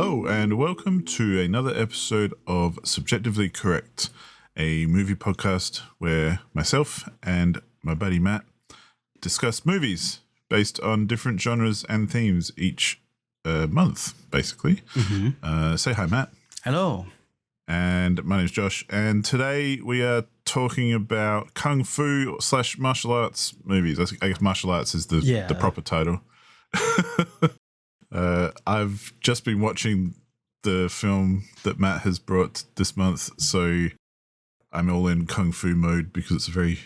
Hello and welcome to another episode of Subjectively Correct, a movie podcast where myself and my buddy Matt discuss movies based on different genres and themes each month, basically. Say hi, Matt. Hello. And my name's Josh, and today we are talking about kung fu / martial arts movies. I guess martial arts is the proper title. I've just been watching the film that Matt has brought this month, so I'm all in kung fu mode because it's a very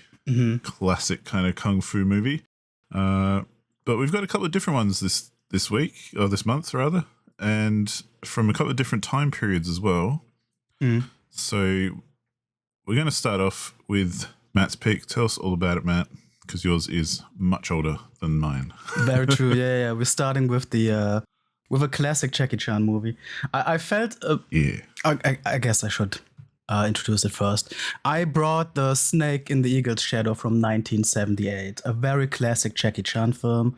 classic kind of kung fu movie. But we've got a couple of different ones this week, or this month rather, and from a couple of different time periods as well. So we're going to start off with Matt's pick. Tell us all about it, Matt, because yours is much older than mine. Very true. Yeah. We're starting with the with a classic Jackie Chan movie. I felt I guess I should introduce it first. I brought The Snake in the Eagle's Shadow from 1978, a very classic Jackie Chan film,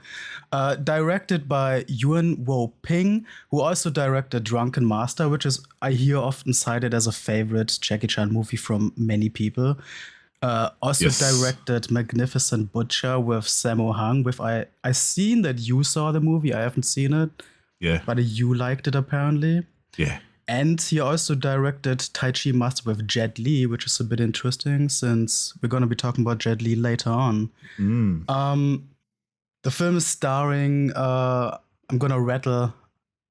directed by Yuen Wo-ping, who also directed Drunken Master, which is, I hear, often cited as a favorite Jackie Chan movie from many people. Directed Magnificent Butcher with Sammo Hung. I seen that you saw the movie. I haven't seen it. Yeah. But you liked it apparently. Yeah. And he also directed Tai Chi Master with Jet Li, which is a bit interesting since we're going to be talking about Jet Li later on. The film is starring, I'm going to rattle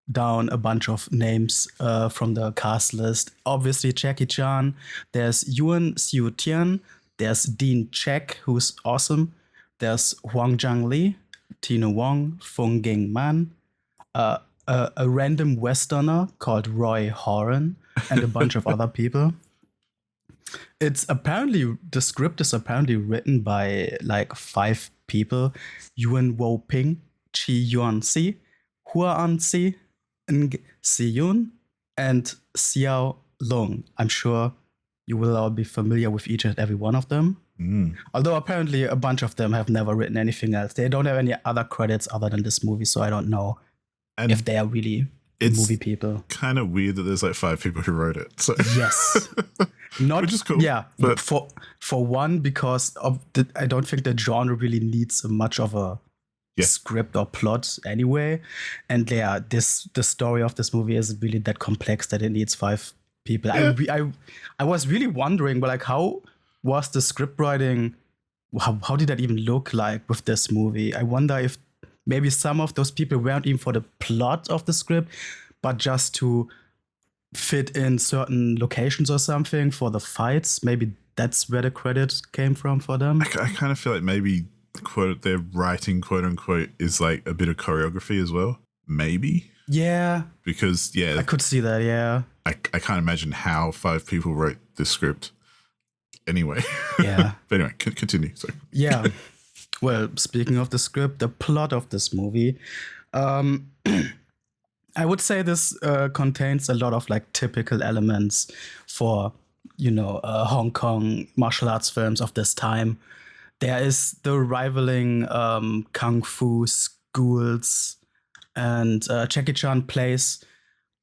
down a bunch of names from the cast list. Obviously, Jackie Chan. There's Yuan Xiu-tian. There's Dean Check, who's awesome. There's Huang Zhang-li, Tina Wong, Fung Ging Man. A random Westerner called Roy Horan, and a bunch of other people. The script is apparently written by like 5 people: Yuen Wo-ping, Chi Yuan-si, Hua An-si, Ng Si-yun, and Xiao Long. I'm sure you will all be familiar with each and every one of them. Although apparently a bunch of them have never written anything else. They don't have any other credits other than this movie, so I don't know. And if they are really movie people. Kind of weird that there's like 5 people who wrote it. So. Yes. Which is cool. Yeah. But for one, because I don't think the genre really needs much of a script or plot anyway. And the story of this movie isn't really that complex that it needs 5 people. Yeah. I was really wondering, but like, how was the script writing? How did that even look like with this movie? I wonder if maybe some of those people weren't even for the plot of the script, but just to fit in certain locations or something for the fights. Maybe that's where the credit came from for them. I kind of feel like maybe their writing, quote unquote, is like a bit of choreography as well. Maybe. Yeah. Because, I could see that, yeah. I can't imagine how 5 people wrote this script anyway. Yeah. But anyway, continue. Sorry. Yeah. Well, speaking of the script, the plot of this movie, I would say this contains a lot of like typical elements for, Hong Kong martial arts films of this time. There is the rivaling kung fu schools, and Jackie Chan plays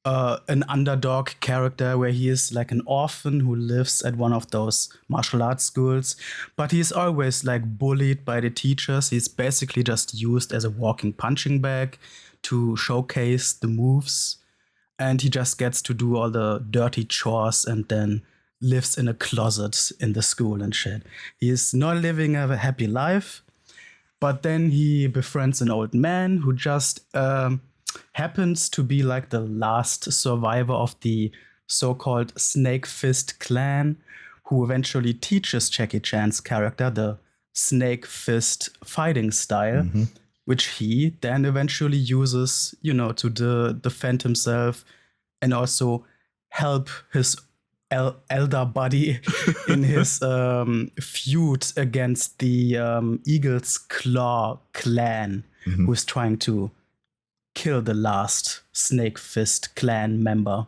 an underdog character where he is like an orphan who lives at one of those martial arts schools, but he's always like bullied by the teachers. He's basically just used as a walking punching bag to showcase the moves, and he just gets to do all the dirty chores and then lives in a closet in the school and shit. He is not living a happy life, but then he befriends an old man who just happens to be like the last survivor of the so-called Snake Fist clan, who eventually teaches Jackie Chan's character the Snake Fist fighting style, which he then eventually uses, to defend himself and also help his elder buddy in his feud against the Eagle's Claw clan, who is trying to kill the last Snake Fist clan member.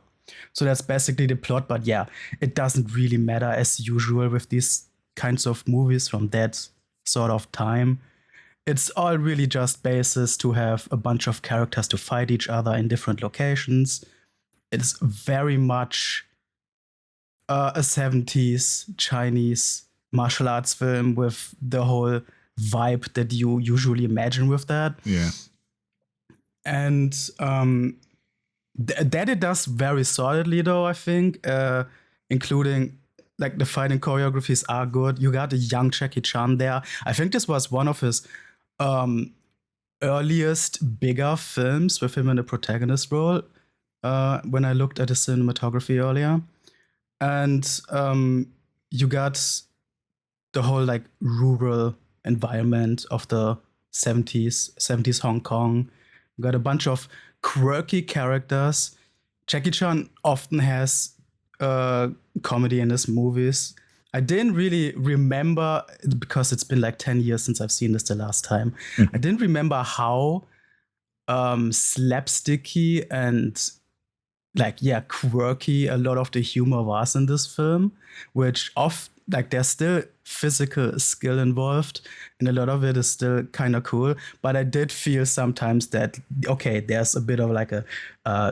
So that's basically the plot, but yeah, it doesn't really matter as usual with these kinds of movies from that sort of time. It's all really just basis to have a bunch of characters to fight each other in different locations. it's very much a 70s Chinese martial arts film with the whole vibe that you usually imagine with that. Yeah. And that it does very solidly, though, I think, including like the fighting choreographies are good. You got a young Jackie Chan there. I think this was one of his earliest bigger films with him in the protagonist role when I looked at his cinematography earlier. And you got the whole like rural environment of the 70s Hong Kong. You got a bunch of quirky characters. Jackie Chan often has comedy in his movies. I didn't really remember, because it's been like 10 years since I've seen this the last time. I didn't remember how slapsticky and quirky a lot of the humor was in this film, which there's still physical skill involved, and a lot of it is still kind of cool. But I did feel sometimes that, okay, there's a bit of like a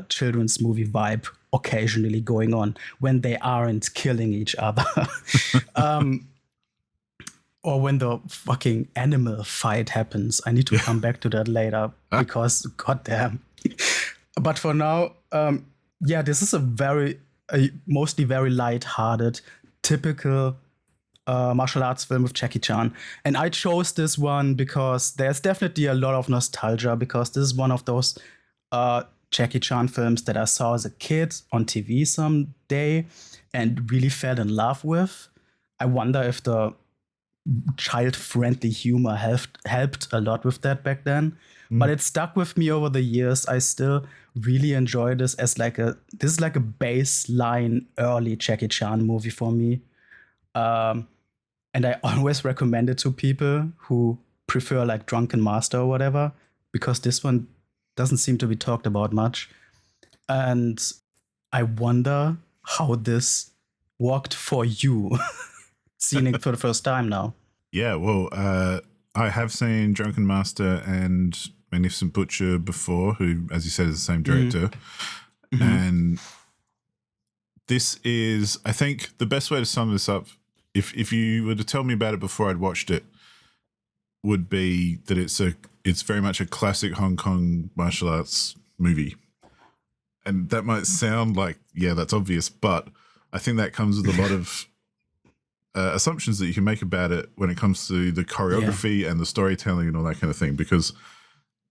children's movie vibe occasionally going on when they aren't killing each other. Or when the fucking animal fight happens. I need to come back to that later because goddamn. But for now, this is a mostly very light-hearted, typical martial arts film with Jackie Chan. And I chose this one because there's definitely a lot of nostalgia, because this is one of those Jackie Chan films that I saw as a kid on TV someday and really fell in love with. I wonder if the child-friendly humor helped a lot with that back then. But it stuck with me over the years. I still really enjoy this as this is like a baseline early Jackie Chan movie for me. And I always recommend it to people who prefer like Drunken Master or whatever, because this one doesn't seem to be talked about much. And I wonder how this worked for you, seeing it for the first time now. Yeah, well, I have seen Drunken Master and Magnificent Butcher before, who, as you said, is the same director. Mm-hmm. And this is, I think, the best way to sum this up, if you were to tell me about it before I'd watched it, would be that it's very much a classic Hong Kong martial arts movie. And that might sound like, yeah, that's obvious, but I think that comes with a lot of assumptions that you can make about it when it comes to the choreography and the storytelling and all that kind of thing. Because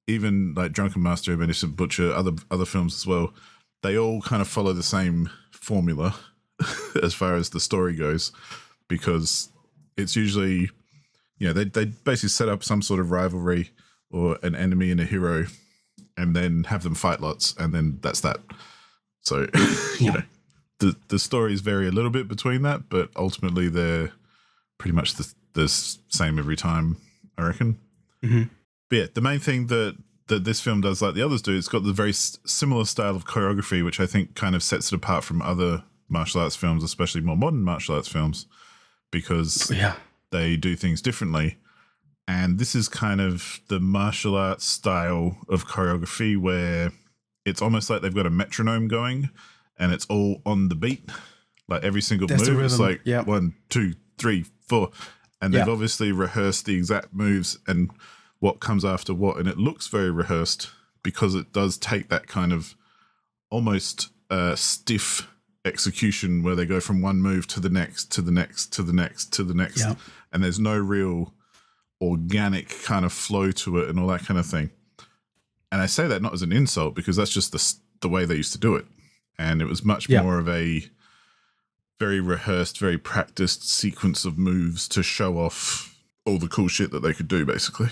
even like Drunken Master and Magnificent Butcher, other films as well, they all kind of follow the same formula as far as the story goes, because it's usually, they basically set up some sort of rivalry or an enemy and a hero and then have them fight lots, and then that's that. So, the stories vary a little bit between that, but ultimately they're pretty much the same every time, I reckon. Mm-hmm. But yeah, the main thing that this film does, like the others do, it's got the very similar style of choreography, which I think kind of sets it apart from other martial arts films, especially more modern martial arts films, because they do things differently. And this is kind of the martial arts style of choreography where it's almost like they've got a metronome going and it's all on the beat. Like every single move is like 1, 2, 3, 4. And they've obviously rehearsed the exact moves and what comes after what. And it looks very rehearsed because it does take that kind of almost stiff execution where they go from one move to the next, to the next, to the next, to the next. Yeah. And there's no real organic kind of flow to it and all that kind of thing. And I say that not as an insult, because that's just the way they used to do it. And it was much more of a very rehearsed, very practiced sequence of moves to show off all the cool shit that they could do, basically.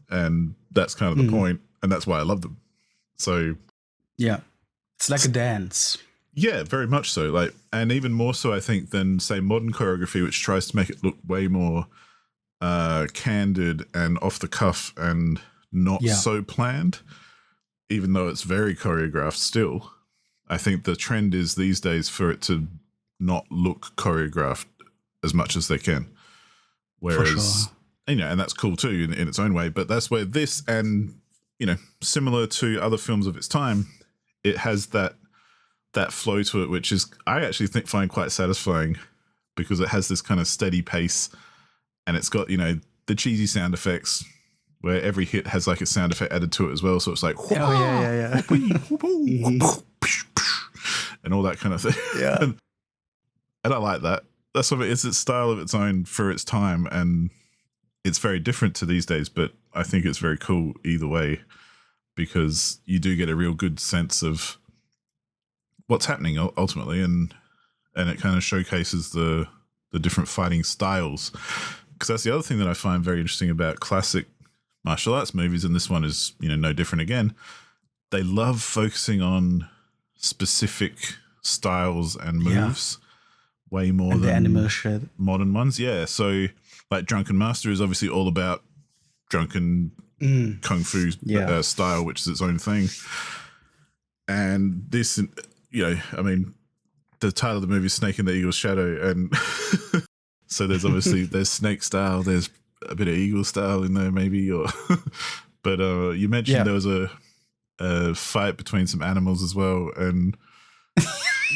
And that's kind of the point, and that's why I love them. So yeah, it's like a dance. Yeah, very much so. Like, and even more so, I think, than say modern choreography, which tries to make it look way more candid and off the cuff and not so planned, even though it's very choreographed still. I think the trend is these days for it to not look choreographed as much as they can. Whereas, and that's cool too in its own way, but that's where this, and, similar to other films of its time, it has that that flow to it, which is I actually find quite satisfying because it has this kind of steady pace, and it's got the cheesy sound effects where every hit has like a sound effect added to it as well. So it's like and all that kind of thing. Yeah. And I like that. That's what it's its style of its own for its time, and it's very different to these days, but I think it's very cool either way because you do get a real good sense of what's happening ultimately, and it kind of showcases the different fighting styles. Because that's the other thing that I find very interesting about classic martial arts movies, and this one is no different again. They love focusing on specific styles and moves way more than the animal shit. Modern ones. Yeah, so like Drunken Master is obviously all about drunken kung fu style, which is its own thing. And this, I mean, the title of the movie is Snake in the Eagle's Shadow, and so there's obviously there's snake style, there's a bit of eagle style in there maybe, or but you mentioned there was a fight between some animals as well, and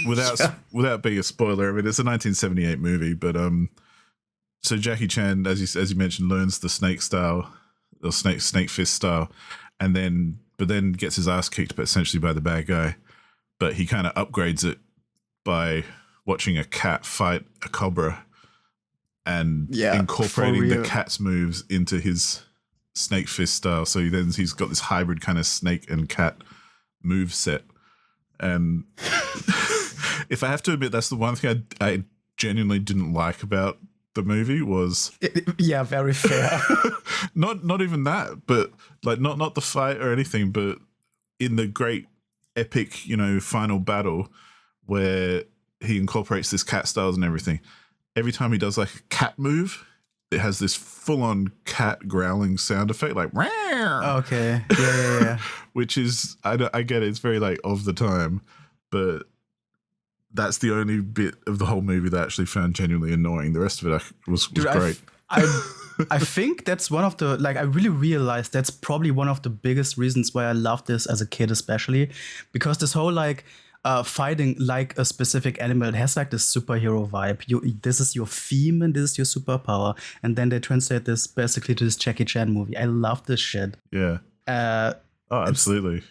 without being a spoiler, I mean it's a 1978 movie, but so Jackie Chan, as you mentioned, learns the snake style or snake fist style, and then gets his ass kicked, but essentially by the bad guy. But he kind of upgrades it by watching a cat fight a cobra and incorporating the cat's moves into his snake fist style. So he's got this hybrid kind of snake and cat move set. And if I have to admit, that's the one thing I genuinely didn't like about the movie was very fair. not even that, but like not the fight or anything, but in the great epic final battle where he incorporates this cat styles and everything. Every time he does like a cat move, it has this full-on cat growling sound effect, like "Rawr!" Okay, yeah. Which is I get it, it's very like of the time, but that's the only bit of the whole movie that I actually found genuinely annoying. The rest of it was great. I think that's one of the, I really realized that's probably one of the biggest reasons why I loved this as a kid, especially because this whole fighting like a specific animal, it has like this superhero vibe. This is your theme and this is your superpower. And then they translate this basically to this Jackie Chan movie. I love this shit. Yeah. Absolutely.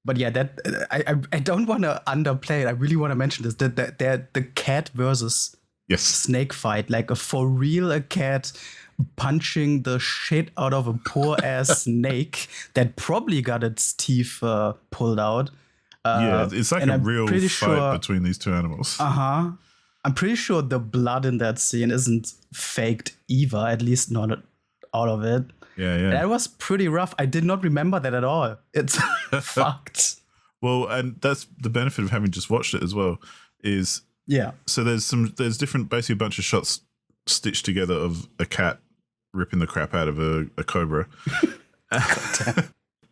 But yeah, that I don't want to underplay it. I really want to mention this. The cat versus snake fight, like for real, a cat punching the shit out of a poor ass snake that probably got its teeth pulled out. It's like a real fight between these two animals. I'm pretty sure the blood in that scene isn't faked either, at least not all of it. Yeah. That was pretty rough. I did not remember that at all. It's fucked. Well, and that's the benefit of having just watched it as well, is so there's different, basically a bunch of shots stitched together of a cat ripping the crap out of a cobra.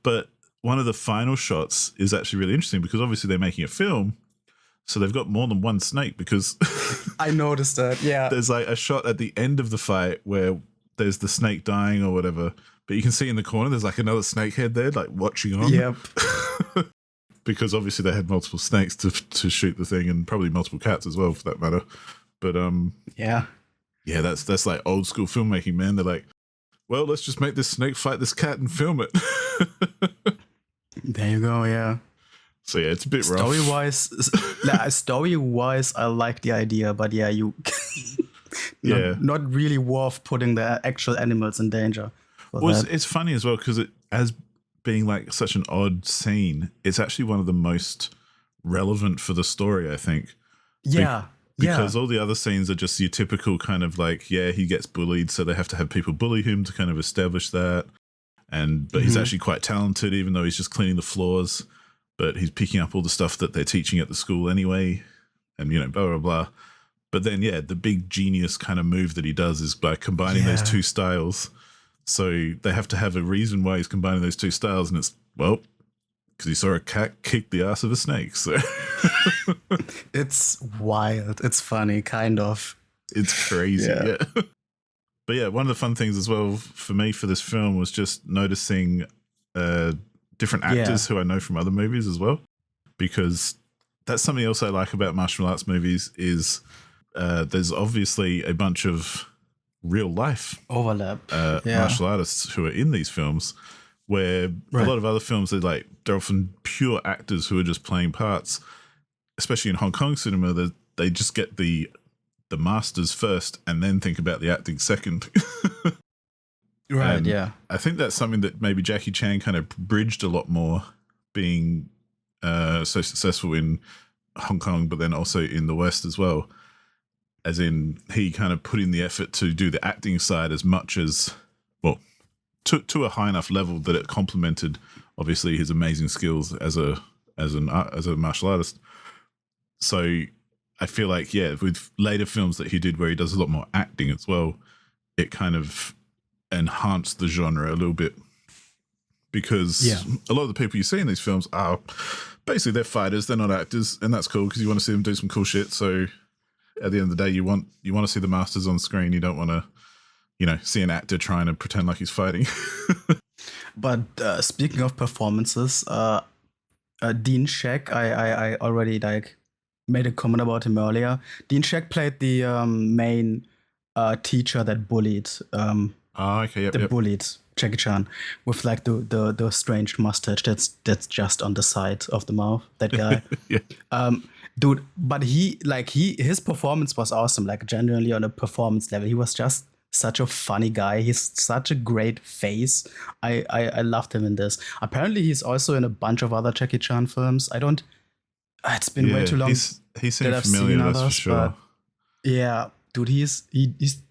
But one of the final shots is actually really interesting because obviously they're making a film, so they've got more than one snake because I noticed that. Yeah, there's like a shot at the end of the fight where there's the snake dying or whatever, but you can see in the corner there's like another snake head there, like watching on. Yep. Because obviously they had multiple snakes to shoot the thing, and probably multiple cats as well for that matter. But yeah, that's like old school filmmaking, man. They're like, well, let's just make this snake fight this cat and film it. There you go. Yeah. So yeah, it's a bit rough. Story-wise, I like the idea, but yeah, not really worth putting the actual animals in danger. Well, it's funny as well because as being like such an odd scene, it's actually one of the most relevant for the story, I think. Yeah. Because all the other scenes are just your typical kind of like, he gets bullied, so they have to have people bully him to kind of establish that. But he's actually quite talented, even though he's just cleaning the floors. But he's picking up all the stuff that they're teaching at the school anyway, and blah blah blah. But then the big genius kind of move that he does is by combining those two styles. So they have to have a reason why he's combining those two styles, and it's because he saw a cat kick the ass of a snake. So it's wild. It's funny, kind of. It's crazy. Yeah. But yeah, one of the fun things as well for me for this film was just noticing different actors who I know from other movies as well, because that's something else I like about martial arts movies is there's obviously a bunch of real life Overlap. martial artists who are in these films, where a lot of other films they're often pure actors who are just playing parts. Especially in Hong Kong cinema, they just get the masters first and then think about the acting second. Right. Yeah. I think that's something that maybe Jackie Chan kind of bridged a lot more, being so successful in Hong Kong, but then also in the West as well. As in, he kind of put in the effort to do the acting side as much as, well, to a high enough level that it complemented, obviously, his amazing skills as a martial artist. So I feel like, with later films that he did where he does a lot more acting as well, it kind of enhanced the genre a little bit. Because a lot of the people you see in these films are basically they're fighters, they're not actors, and that's cool because you want to see them do some cool shit. So at the end of the day, you want to see the masters on screen. You don't want to, see an actor trying to pretend like he's fighting. But speaking of performances, Dean Shek, I already made a comment about him earlier. Dean Shek played the main teacher that bullied. Bullied Jackie Chan with the strange mustache that's just on the side of the mouth. That guy. Dude, but his performance was awesome. Like genuinely on a performance level, he was just such a funny guy. He's such a great face. I loved him in this. Apparently, he's also in a bunch of other Jackie Chan films. I don't. It's been way too long. He seemed familiar, that's for sure. Yeah, dude, he's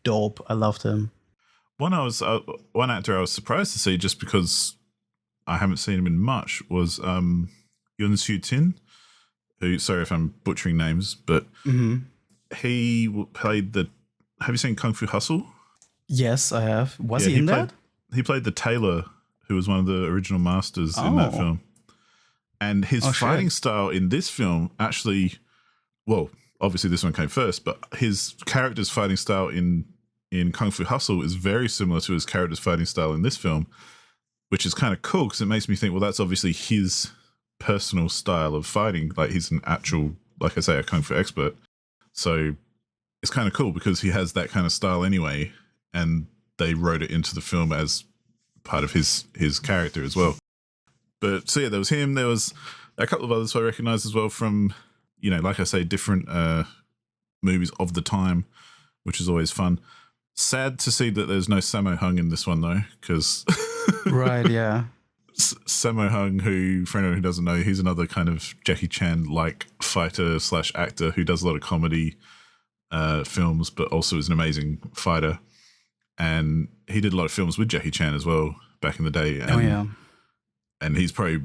dope. I loved him. One actor I was surprised to see just because I haven't seen him in much was Yun Siu Tin, who, sorry if I'm butchering names, but he played have you seen Kung Fu Hustle? Yes, I have. Was he in that? He played the tailor who was one of the original masters in that film. And his fighting style in this film actually, well, obviously this one came first, but his character's fighting style in Kung Fu Hustle is very similar to his character's fighting style in this film, which is kind of cool because it makes me think, well, that's obviously his personal style of fighting. Like he's an actual, like I say, a Kung Fu expert. So it's kind of cool because he has that kind of style anyway, and they wrote it into the film as part of his character as well. But so there was him. There was a couple of others who I recognized as well from, like I say, different movies of the time, which is always fun. Sad to see that there's no Sammo Hung in this one though, because right, yeah. Sammo Hung, who for anyone who doesn't know, he's another kind of Jackie Chan like fighter / actor who does a lot of comedy films, but also is an amazing fighter. And he did a lot of films with Jackie Chan as well back in the day. And, and he's probably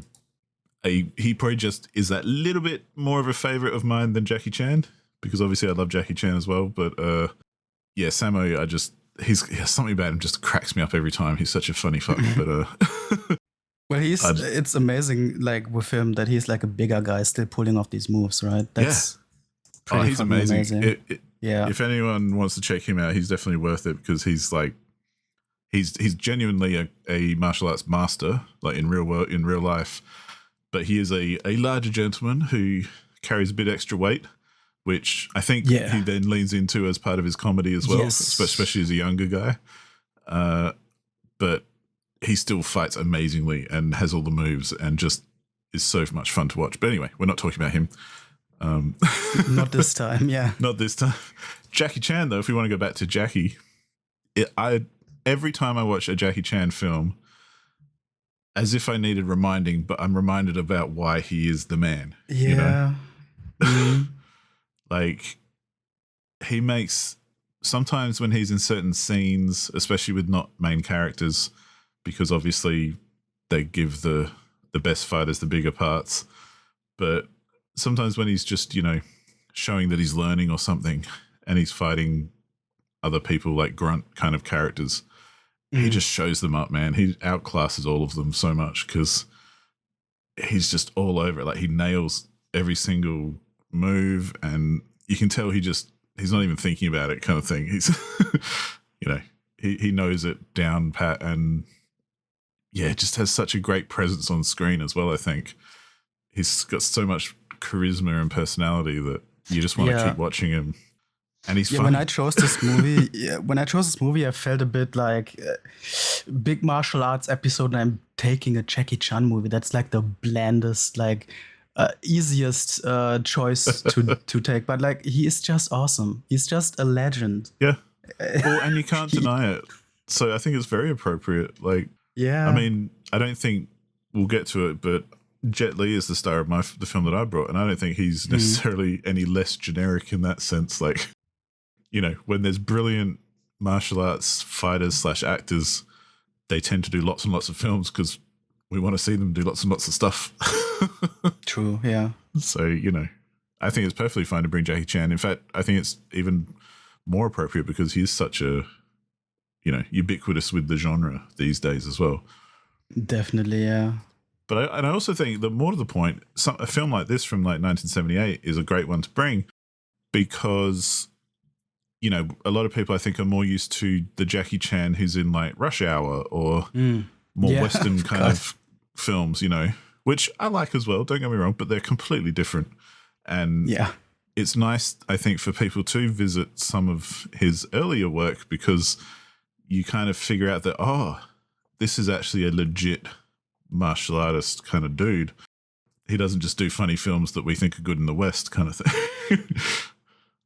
he just is that little bit more of a favorite of mine than Jackie Chan, because obviously I love Jackie Chan as well. But Sammo, he's something about him just cracks me up every time. He's such a funny fuck. But well, it's amazing, like with him, that he's like a bigger guy still pulling off these moves, right? That's he's amazing. Yeah. If anyone wants to check him out, he's definitely worth it because he's like, he's genuinely a martial arts master, like in real life. But he is a larger gentleman who carries a bit extra weight, which I think he then leans into as part of his comedy as well, especially as a younger guy. But he still fights amazingly and has all the moves and just is so much fun to watch. But anyway, we're not talking about him. Not this time, yeah. Not this time. Jackie Chan, though, if we want to go back to Jackie, every time I watch a Jackie Chan film, as if I needed reminding, but I'm reminded about why he is the man. Yeah. Like, he makes, sometimes when he's in certain scenes, especially with not main characters, because obviously they give the best fighters the bigger parts, but sometimes when he's just, showing that he's learning or something and he's fighting other people like grunt kind of characters, he just shows them up, man. He outclasses all of them so much because he's just all over it. Like he nails every single move and you can tell he's not even thinking about it kind of thing. He's, he knows it down pat and just has such a great presence on screen as well, I think. He's got so much charisma and personality that you just want to keep watching him. And he's funny. When I chose this movie, I felt a bit like big martial arts episode, and I'm taking a Jackie Chan movie. That's like the blandest, like easiest choice to take. But like, he is just awesome. He's just a legend. Yeah. Well, and you can't deny it. So I think it's very appropriate. Like, yeah. I mean, I don't think we'll get to it, but Jet Li is the star of the film that I brought, and I don't think he's necessarily any less generic in that sense. Like, you know, when there's brilliant martial arts fighters / actors, they tend to do lots and lots of films because we want to see them do lots and lots of stuff. True, yeah. So, you know, I think it's perfectly fine to bring Jackie Chan. In fact, I think it's even more appropriate because he's such a, you know, ubiquitous with the genre these days as well. Definitely, yeah. But I also think that more to the point, a film like this from like 1978 is a great one to bring because, you know, a lot of people I think are more used to the Jackie Chan who's in like Rush Hour or more Western kind of films, you know, which I like as well, don't get me wrong, but they're completely different. And it's nice, I think, for people to visit some of his earlier work because you kind of figure out that, oh, this is actually a legit martial artist kind of dude. He doesn't just do funny films that we think are good in the West kind of thing.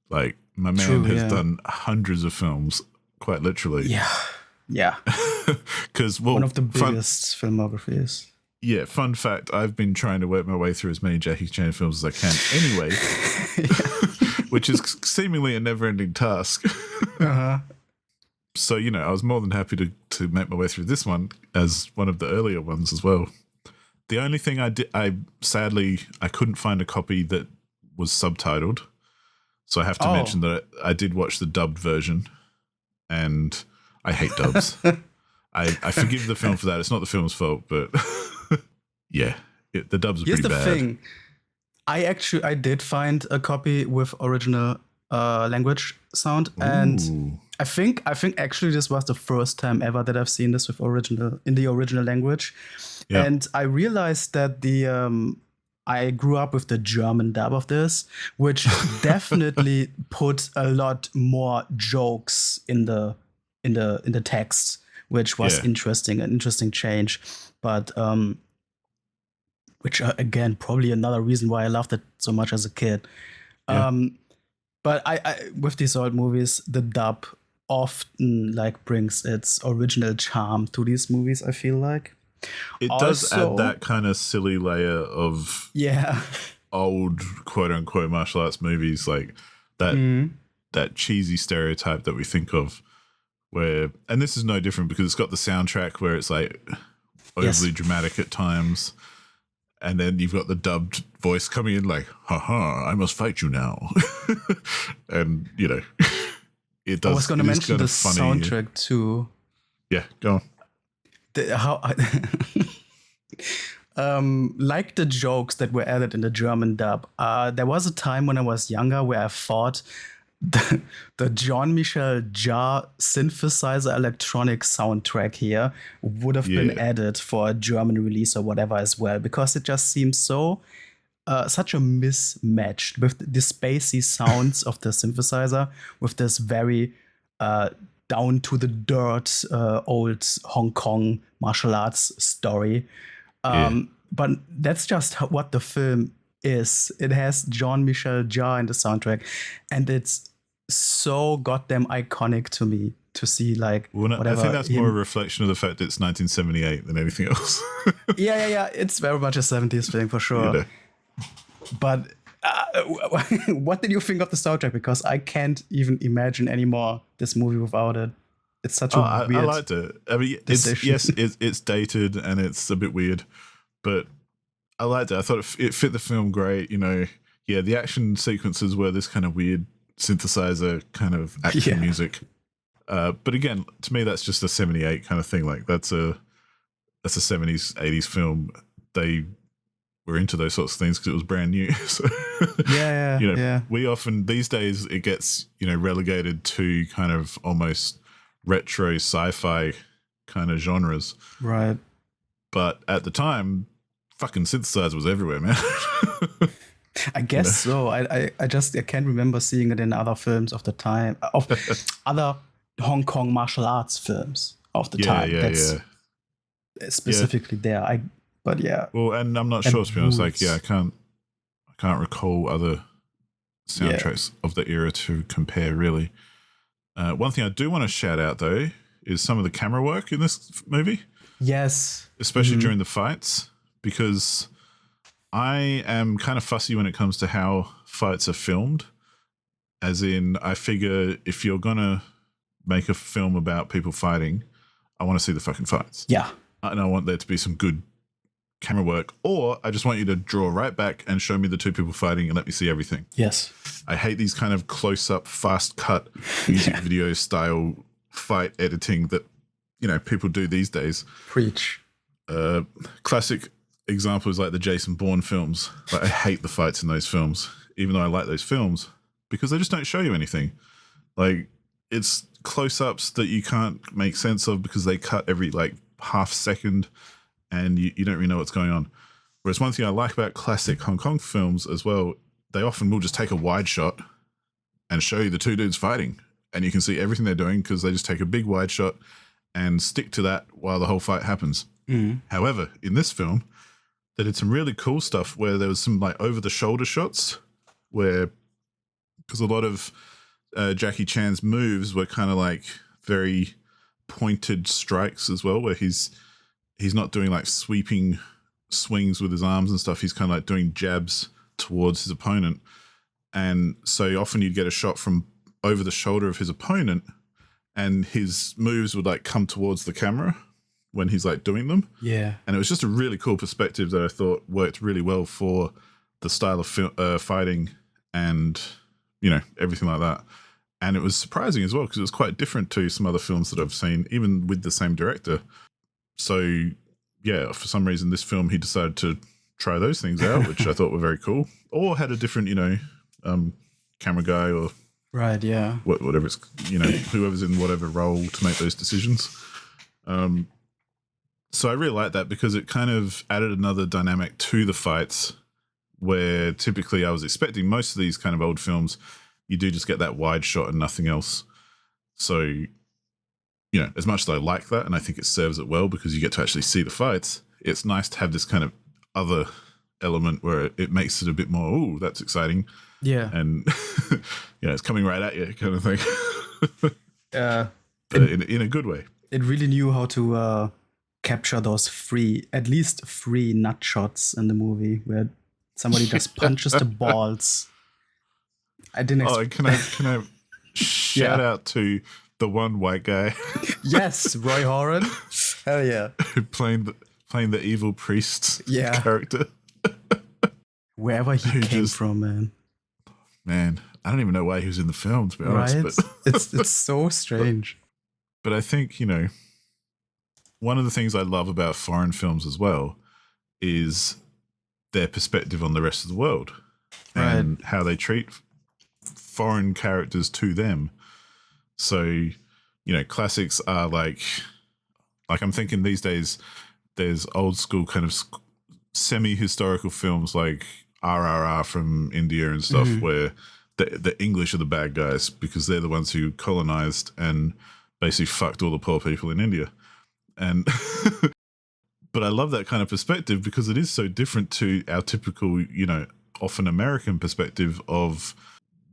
Like, my man has done hundreds of films, quite literally. Yeah. Because, one of the biggest filmographies. Yeah, fun fact, I've been trying to work my way through as many Jackie Chan films as I can anyway, which is seemingly a never-ending task. So, you know, I was more than happy to make my way through this one as one of the earlier ones as well. The only thing sadly, I couldn't find a copy that was subtitled. So I have to mention that I did watch the dubbed version, and I hate dubs. I forgive the film for that. It's not the film's fault, but yeah, the dubs are pretty bad. Here's the thing. I did find a copy with original language sound, and I think actually this was the first time ever that I've seen this with in the original language, and I realized that I grew up with the German dub of this, which definitely put a lot more jokes in the text, which was an interesting change. But which again, probably another reason why I loved it so much as a kid. But I with these old movies, the dub often like brings its original charm to these movies, I feel like. It does add that kind of silly layer of old quote unquote martial arts movies, like that cheesy stereotype that we think of where, and this is no different because it's got the soundtrack where it's like overly dramatic at times. And then you've got the dubbed voice coming in like, I must fight you now. And, you know, it does. I was going to mention the soundtrack too. Yeah, go on. Like the jokes that were added in the German dub, there was a time when I was younger where I thought the Jean-Michel Jarre synthesizer electronic soundtrack here would have been added for a German release or whatever as well, because it just seems so such a mismatch with the spacey sounds of the synthesizer with this very down to the dirt old Hong Kong martial arts story. But that's just what the film is. It has Jean-Michel Jarre in the soundtrack, and it's so goddamn iconic to me to see like whatever. I think that's more a reflection of the fact that it's 1978 than anything else. yeah. It's very much a 70s thing for sure. You know. But what did you think of the soundtrack? Because I can't even imagine anymore this movie without it. It's such a weird. I liked it. I mean, it's dated and it's a bit weird, but I liked it. I thought it fit the film great. You know, the action sequences were this kind of weird synthesizer kind of action music. But again, to me, that's just a 78 kind of thing. Like that's a 70s, 80s film. They were into those sorts of things because it was brand new. So, we often these days it gets relegated to kind of almost retro sci-fi kind of genres, right? But at the time, fucking synthesizer was everywhere, man. I guess so. I can't remember seeing it in other films of the time, of other Hong Kong martial arts films of the time. That's specifically there. But yeah. Well, and I'm not sure, to be honest. Like, I can't recall other soundtracks of the era to compare, really. One thing I do want to shout out, though, is some of the camera work in this movie. Yes. Especially during the fights, because I am kind of fussy when it comes to how fights are filmed. As in, I figure if you're going to make a film about people fighting, I want to see the fucking fights. Yeah. And I want there to be some good camera work, or I just want you to draw right back and show me the two people fighting and let me see everything. Yes. I hate these kind of close-up, fast-cut music video style fight editing that, people do these days. Preach. Classic example is like the Jason Bourne films. Like, I hate the fights in those films, even though I like those films, because they just don't show you anything. Like, it's close-ups that you can't make sense of because they cut every half second and you don't really know what's going on. Whereas one thing I like about classic Hong Kong films as well, they often will just take a wide shot and show you the two dudes fighting, and you can see everything they're doing because they just take a big wide shot and stick to that while the whole fight happens. However, in this film, they did some really cool stuff where there was some over-the-shoulder shots where, because a lot of Jackie Chan's moves were kind of very pointed strikes as well, where he's not doing sweeping swings with his arms and stuff. He's kind of doing jabs towards his opponent. And so often you'd get a shot from over the shoulder of his opponent and his moves would come towards the camera when he's doing them. Yeah. And it was just a really cool perspective that I thought worked really well for the style of fighting and, everything like that. And it was surprising as well because it was quite different to some other films that I've seen, even with the same director. So, yeah, for some reason, this film, he decided to try those things out, which I thought were very cool. Or had a different, camera guy or right, yeah, whatever it's, whoever's in whatever role to make those decisions. So I really like that because it kind of added another dynamic to the fights where typically I was expecting most of these kind of old films, you do just get that wide shot and nothing else. So, as much as I like that and I think it serves it well because you get to actually see the fights, it's nice to have this kind of other element where it makes it a bit more, ooh, that's exciting. Yeah. And, it's coming right at you kind of thing. In a good way. It really knew how to capture those at least three nut shots in the movie where somebody just punches the balls. I didn't can I shout out to the one white guy? Yes, Roy Horan. Hell yeah. playing the evil priest character. Wherever he came from, man. Man, I don't even know why he was in the film, to be honest. Right? But it's so strange. But I think, one of the things I love about foreign films as well is their perspective on the rest of the world and how they treat foreign characters to them. So, classics are like I'm thinking these days there's old school kind of semi-historical films like RRR from India and stuff where the English are the bad guys because they're the ones who colonized and basically fucked all the poor people in India. And but I love that kind of perspective because it is so different to our typical, often American perspective of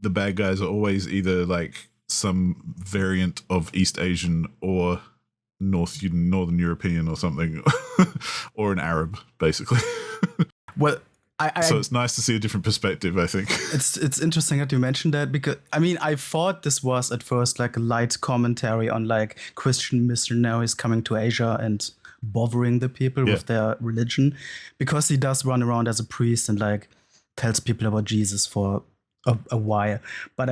the bad guys are always either some variant of East Asian or Northern European or something, or an Arab, basically. Well, so it's nice to see a different perspective, I think. It's interesting that you mentioned that because, I thought this was at first a light commentary on Christian missionaries coming to Asia and bothering the people with their religion, because he does run around as a priest and tells people about Jesus for a while. But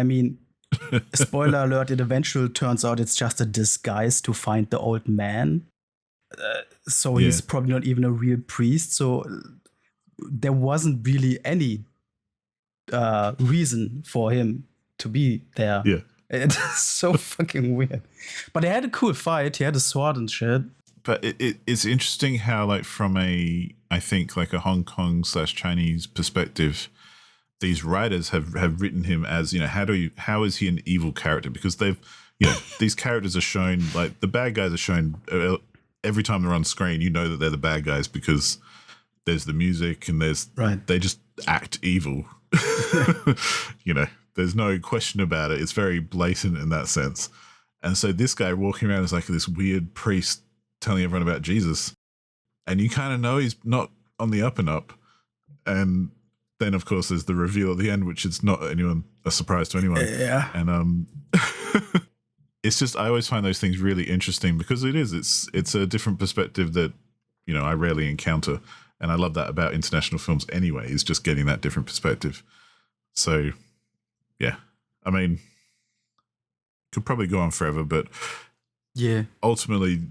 spoiler alert, it eventually turns out it's just a disguise to find the old man. So he's probably not even a real priest. So there wasn't really any reason for him to be there. Yeah. It's so fucking weird. But they had a cool fight. He had a sword and shit. But it's interesting how, from I think, a Hong Kong /Chinese perspective, these writers have written him as, how is he an evil character? Because they've, these characters are shown, like the bad guys are shown every time they're on screen. You know that they're the bad guys because there's the music and they just act evil. There's no question about it. It's very blatant in that sense. And so this guy walking around is like this weird priest telling everyone about Jesus. And you kind of know he's not on the up and up. And then, of course, there's the reveal at the end, which is not a surprise to anyone. Yeah. And it's just, I always find those things really interesting because it's a different perspective that, I rarely encounter. And I love that about international films anyway, is just getting that different perspective. So, yeah. I mean, could probably go on forever, but yeah, ultimately,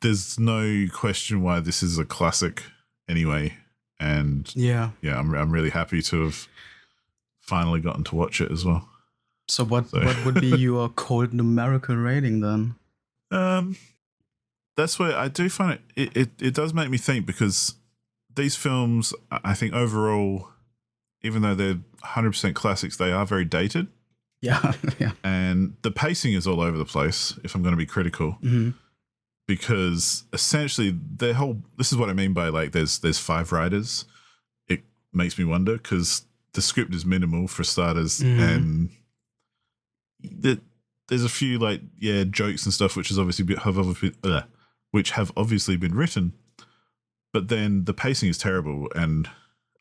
there's no question why this is a classic anyway. And I'm really happy to have finally gotten to watch it as well. So what would be your cold numerical rating then? That's where I do find it does make me think, because these films, I think overall, even though they're 100% classics, they are very dated. Yeah. And the pacing is all over the place, if I'm going to be critical. Mm-hmm. Because essentially this is what I mean by like there's 5 writers. It makes me wonder because the script is minimal for starters, and there's a few jokes and stuff which have obviously been written, but then the pacing is terrible. And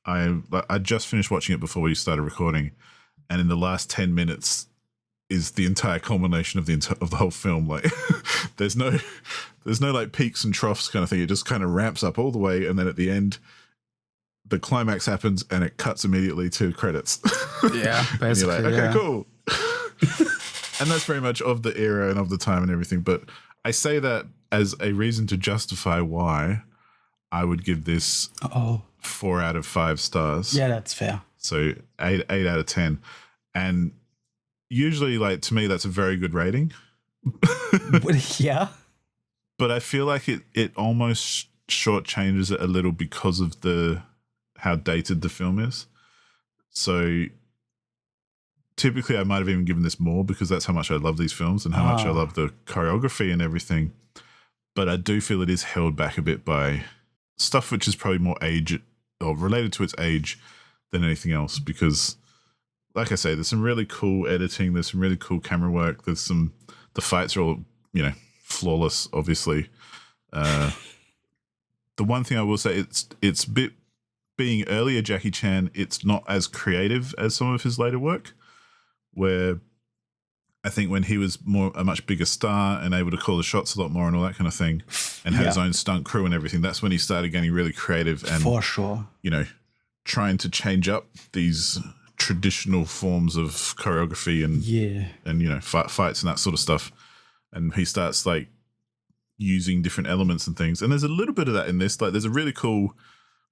I just finished watching it before we started recording, and in the last 10 minutes is the entire culmination of the whole film. Like there's no like peaks and troughs kind of thing. It just kind of ramps up all the way, and then at the end the climax happens and it cuts immediately to credits. Yeah, basically. And you're like, okay, cool. And that's very much of the era and of the time and everything. But I say that as a reason to justify why I would give this 4 out of 5 stars. Yeah, that's fair. So 8 out of 10. And usually, like, to me, that's a very good rating. Yeah. But I feel like it almost shortchanges it a little because of how dated the film is. So typically I might have even given this more because that's how much I love these films and how much I love the choreography and everything. But I do feel it is held back a bit by stuff which is probably more age or related to its age than anything else, because like I say, there's some really cool editing, there's some really cool camera work, the fights are all, flawless, obviously. The one thing I will say, it's a bit, being earlier Jackie Chan, it's not as creative as some of his later work, where I think when he was a much bigger star and able to call the shots a lot more and all that kind of thing, and had his own stunt crew and everything, that's when he started getting really creative and, for sure, trying to change up these traditional forms of choreography and fights and that sort of stuff. And he starts like using different elements and things. And there's a little bit of that in this. Like there's a really cool,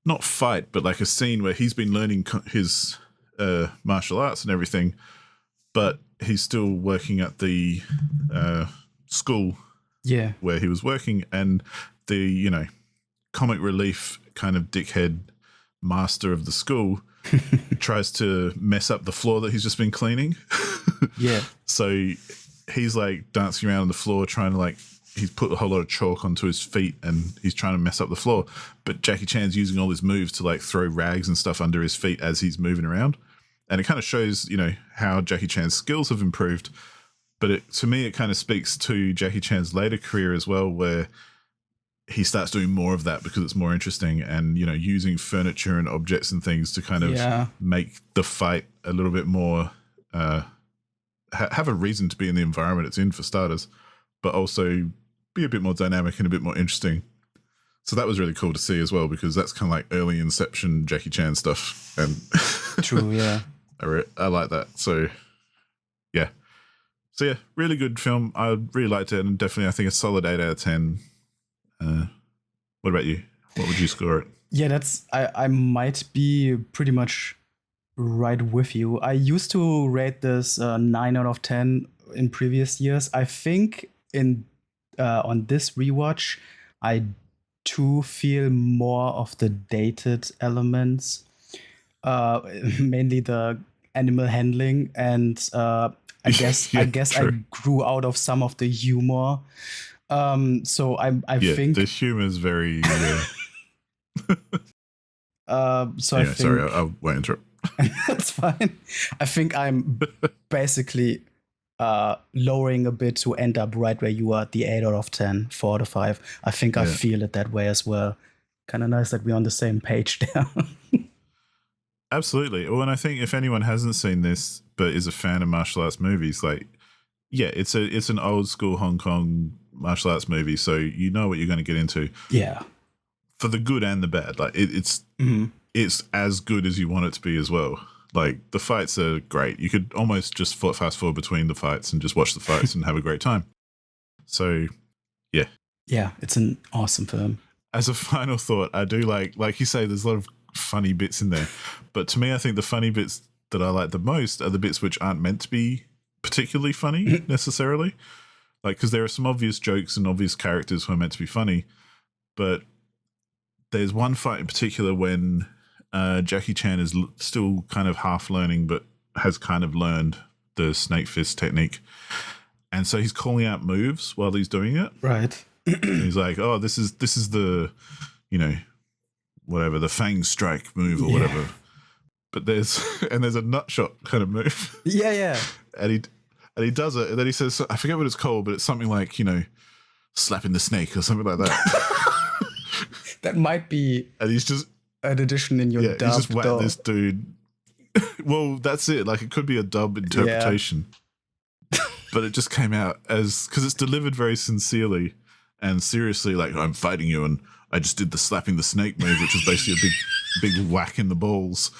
not fight, but like a scene where he's been learning his martial arts and everything, but he's still working at the school where he was working, and the comic relief kind of dickhead master of the school tries to mess up the floor that he's just been cleaning. So he's like dancing around on the floor trying to he's put a whole lot of chalk onto his feet and he's trying to mess up the floor, but Jackie Chan's using all his moves to throw rags and stuff under his feet as he's moving around. And it kind of shows, how Jackie Chan's skills have improved. But to me, it kind of speaks to Jackie Chan's later career as well, where he starts doing more of that because it's more interesting and, using furniture and objects and things to kind of make the fight a little bit more, have a reason to be in the environment it's in for starters, but also be a bit more dynamic and a bit more interesting. So that was really cool to see as well, because that's kind of like early Inception Jackie Chan stuff. And true, yeah. I like that. So yeah, really good film. I really liked it, and definitely I think a solid 8 out of 10. What about you? What would you score it? Yeah, I might be pretty much right with you. I used to rate this 9 out of 10 in previous years. I think on this rewatch, I do feel more of the dated elements. uh, mainly the animal handling, and I Yeah, guess I true. grew out of some of the humor. So I Yeah, the think humor is very. so. I Anyway, sorry, think I won't interrupt. that's fine. I think I'm basically lowering a bit to end up right where you are at the 8 out of 10, 4 out of 5. I think I Yeah. feel it that way as well. Kind of nice that we're on the same page there. Absolutely. Well, and I think if anyone hasn't seen this but is a fan of martial arts movies, like, yeah, it's an old school Hong Kong martial arts movie, so you know what you're going to get into Yeah. for the good and the bad. Like Mhm. it's as good as you want it to be as well. Like the fights are great. You could almost just fast forward between the fights and just watch the fights and have a great time. So yeah. Yeah, it's an awesome film. As a final thought, I do like you say, there's a lot of funny bits in there, but to me, I think the funny bits that I like the most are the bits which aren't meant to be particularly funny necessarily. Like, because there are some obvious jokes and obvious characters who are meant to be funny, but there's one fight in particular when Jackie Chan is still kind of half learning, but has kind of learned the snake fist technique, and so he's calling out moves while he's doing it. Right. And he's like, "Oh, this is the, whatever, the Fang Strike move or whatever." But there's a nut shot kind of move. Yeah. and he does it, and then he says, I forget what it's called, but it's something like, slapping the snake or something like that. That might be And he's just an addition in your he's dub. just whacked this dude. Well, that's it. Like, it could be a dub interpretation, but it just came out as, because it's delivered very sincerely and seriously, like, I'm fighting you, and I just did the slapping the snake move, which was basically a big whack in the balls.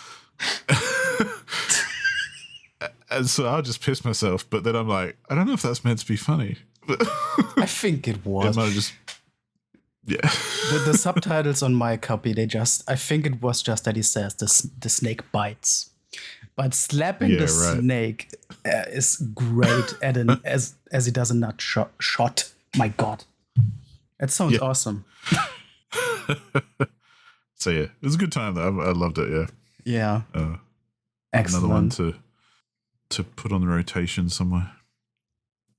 And so I just pissed myself, but then I'm like, I don't know if that's meant to be funny. I think it was. It might have just, yeah. The subtitles on my copy, I think it was just that he says the snake bites. But slapping the snake is great as he does a nut shot. My God. That sounds awesome. So yeah, it was a good time though. I loved it, yeah. Yeah. Excellent. Another one to put on the rotation somewhere.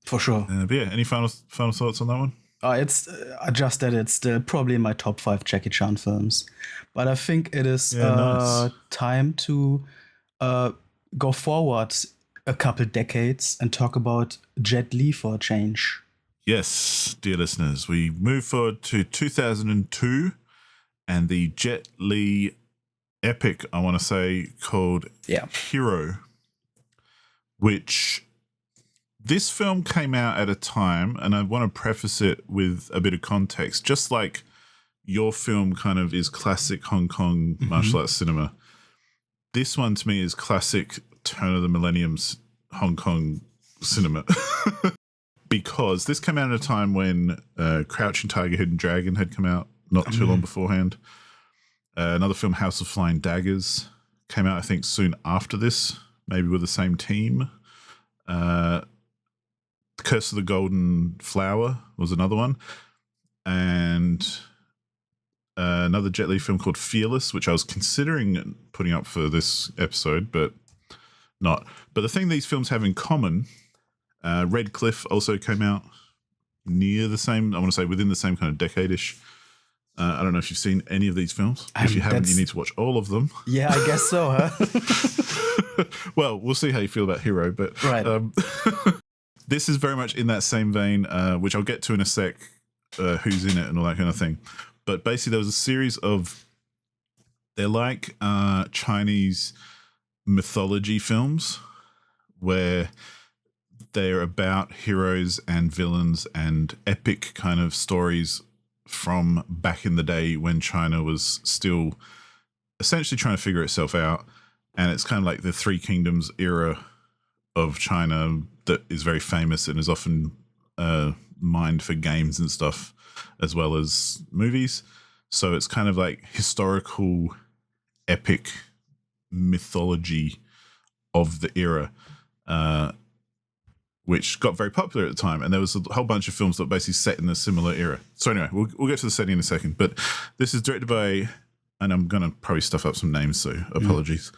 For sure. But yeah, any final thoughts on that one? It's just that it's still probably in my top 5 Jackie Chan films. But I think it is time to go forward a couple decades and talk about Jet Li for a change. Yes, dear listeners, we move forward to 2002 and the Jet Li epic, I want to say, called Hero, which this film came out at a time, and I want to preface it with a bit of context, just like your film kind of is classic Hong Kong martial arts cinema. This one to me is classic turn of the millennium's Hong Kong cinema. Because this came out at a time when Crouching Tiger, Hidden Dragon had come out not too long beforehand. Another film, House of Flying Daggers, came out, I think, soon after this, maybe with the same team. Curse of the Golden Flower was another one. And another Jet Li film called Fearless, which I was considering putting up for this episode, but not. But the thing these films have in common, Red Cliff also came out near the same, I want to say within the same kind of decade-ish. I don't know if you've seen any of these films. If you haven't, you need to watch all of them. Yeah, I guess so, huh? Well, we'll see how you feel about Hero, but this is very much in that same vein, which I'll get to in a sec, who's in it and all that kind of thing. But basically there was a series of, they're like Chinese mythology films where they're about heroes and villains and epic kind of stories from back in the day when China was still essentially trying to figure itself out. And it's kind of like the Three Kingdoms era of China that is very famous and is often mined for games and stuff as well as movies. So it's kind of like historical epic mythology of the era, which got very popular at the time. And there was a whole bunch of films that were basically set in a similar era. So anyway, we'll get to the setting in a second. But this is directed by and I'm going to probably stuff up some names, so apologies.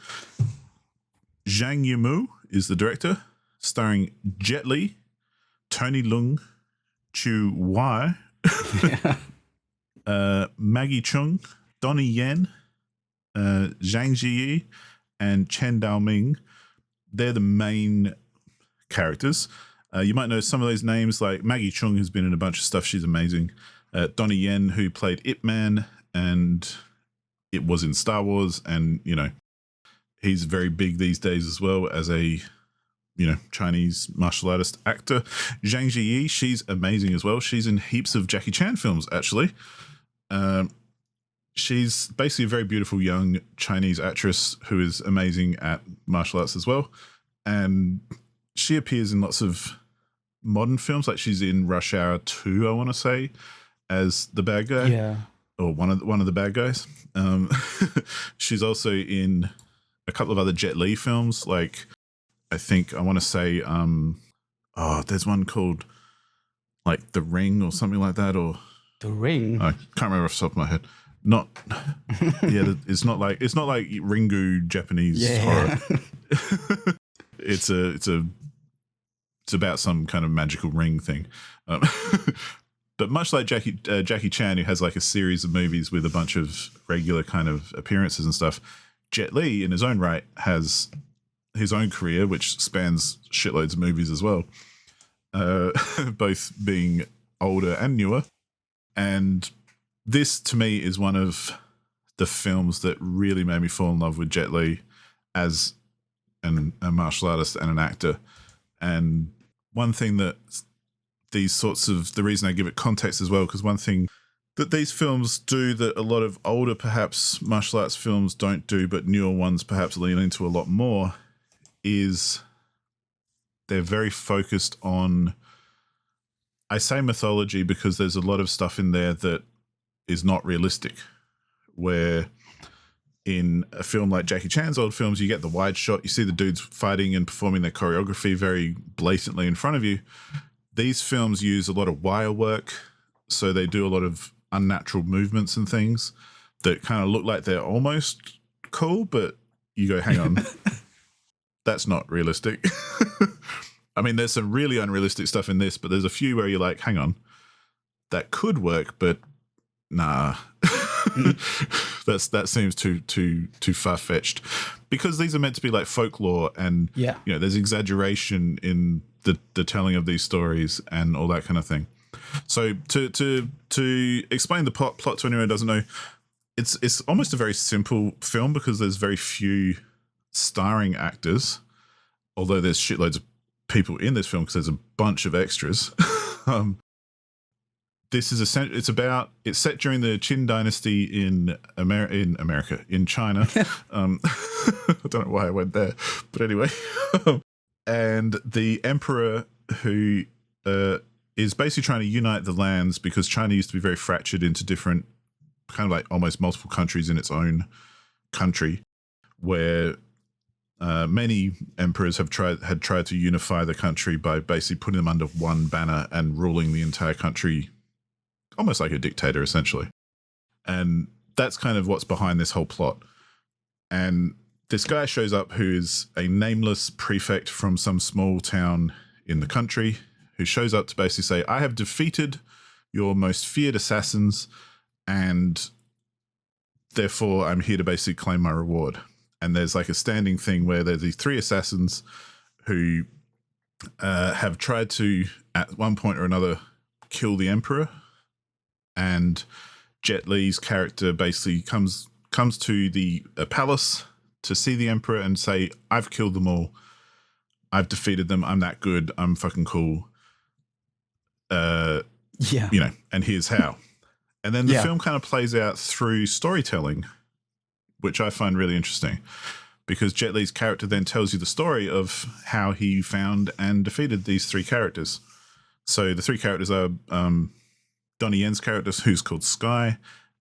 Zhang Yimou is the director, starring Jet Li, Tony Leung, Chu Wai, Maggie Chung, Donnie Yen, Zhang Ziyi, and Chen Daoming. They're the main characters. You might know some of those names, like Maggie Chung has been in a bunch of stuff. She's amazing. Donnie Yen, who played Ip Man, and it was in Star Wars, and, you know, he's very big these days as well as a, you know, Chinese martial artist actor. Zhang Ziyi, she's amazing as well. She's in heaps of Jackie Chan films, actually. She's basically a very beautiful young Chinese actress who is amazing at martial arts as well. And she appears in lots of modern films, like she's in Rush Hour 2, I want to say, as the bad guy. Yeah. Or one of the bad guys. She's also in a couple of other Jet Li films, like I want to say there's one called like The Ring or something like that, or The Ring. I can't remember off the top of my head. Not it's not like Ringu Japanese horror. It's about some kind of magical ring thing. But much like Jackie Chan, who has like a series of movies with a bunch of regular kind of appearances and stuff, Jet Li, in his own right, has his own career, which spans shitloads of movies as well, both being older and newer. And this, to me, is one of the films that really made me fall in love with Jet Li as a martial artist and an actor. And one thing that the reason I give it context as well, because one thing that these films do that a lot of older, perhaps, martial arts films don't do, but newer ones perhaps lean into a lot more, is they're very focused on, I say mythology because there's a lot of stuff in there that is not realistic, where in a film like Jackie Chan's old films, you get the wide shot, you see the dudes fighting and performing their choreography very blatantly in front of you. These films use a lot of wire work, so they do a lot of unnatural movements and things that kind of look like they're almost cool, but you go, hang on, that's not realistic. I mean, there's some really unrealistic stuff in this, but there's a few where you're like, hang on, that could work, but nah. That seems too far-fetched, because these are meant to be like folklore, and you know, there's exaggeration in the telling of these stories and all that kind of thing. So to explain the plot to anyone who doesn't know, it's almost a very simple film because there's very few starring actors, although there's shitloads of people in this film because there's a bunch of extras. This is it's set during the Qin dynasty in China. I don't know why I went there, but anyway. And the emperor, who is basically trying to unite the lands, because China used to be very fractured into different, kind of like almost multiple countries in its own country, where many emperors had tried to unify the country by basically putting them under one banner and ruling the entire country almost like a dictator, essentially. And that's kind of what's behind this whole plot. And this guy shows up who is a nameless prefect from some small town in the country, who shows up to basically say, I have defeated your most feared assassins, and therefore I'm here to basically claim my reward. And there's like a standing thing where there's these three assassins who have tried to, at one point or another, kill the emperor. And Jet Li's character basically comes to the palace to see the emperor and say, I've killed them all. I've defeated them. I'm that good. I'm fucking cool. You know, and here's how. And then the film kind of plays out through storytelling, which I find really interesting, because Jet Li's character then tells you the story of how he found and defeated these three characters. So the three characters are Donnie Yen's character, who's called Sky,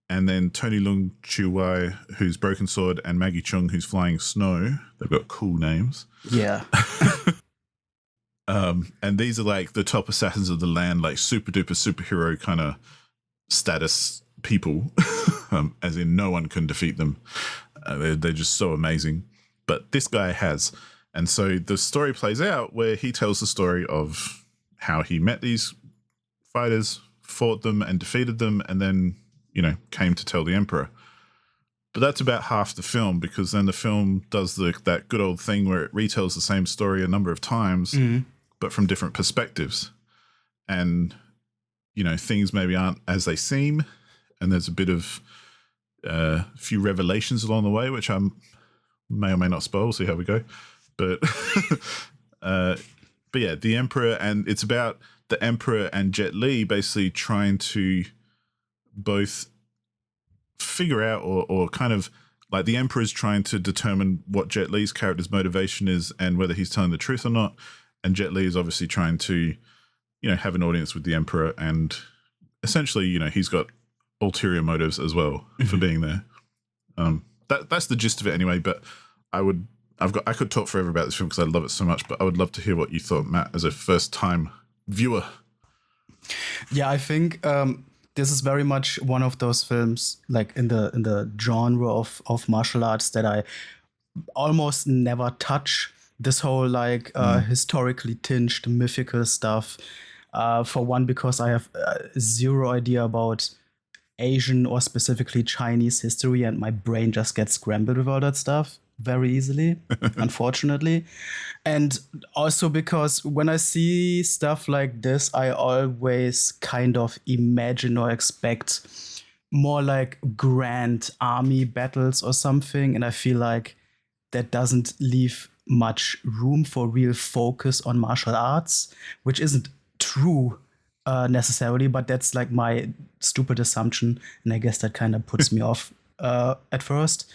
and then Tony Leung Chiu Wai, who's Broken Sword, and Maggie Chung, who's Flying Snow. They've got cool names. Yeah. And these are like the top assassins of the land, like super duper superhero kind of status people. as in no one can defeat them. They're just so amazing. But this guy has. And so the story plays out where he tells the story of how he met these fighters, fought them and defeated them, and then, came to tell the Emperor. But that's about half the film, because then the film does that good old thing where it retells the same story a number of times, but from different perspectives. And, things maybe aren't as they seem. And there's a bit of a few revelations along the way, which I may or may not spoil. See how we go. But, but yeah, the Emperor, and it's about the Emperor and Jet Li basically trying to both figure out or kind of like the Emperor's trying to determine what Jet Li's character's motivation is and whether he's telling the truth or not. And Jet Li is obviously trying to, have an audience with the Emperor, and essentially, he's got ulterior motives as well for being there. That's the gist of it anyway. But I could talk forever about this film because I love it so much. But I would love to hear what you thought, Matt, as a first-time viewer. Yeah, I think this is very much one of those films, like in the genre of martial arts, that I almost never touch. This whole historically tinged mythical stuff. For one, because I have zero idea about Asian or specifically Chinese history, and my brain just gets scrambled with all that stuff very easily, unfortunately. And also because when I see stuff like this, I always kind of imagine or expect more like grand army battles or something. And I feel like that doesn't leave much room for real focus on martial arts, which isn't true necessarily, but that's like my stupid assumption, and I guess that kind of puts me off at first.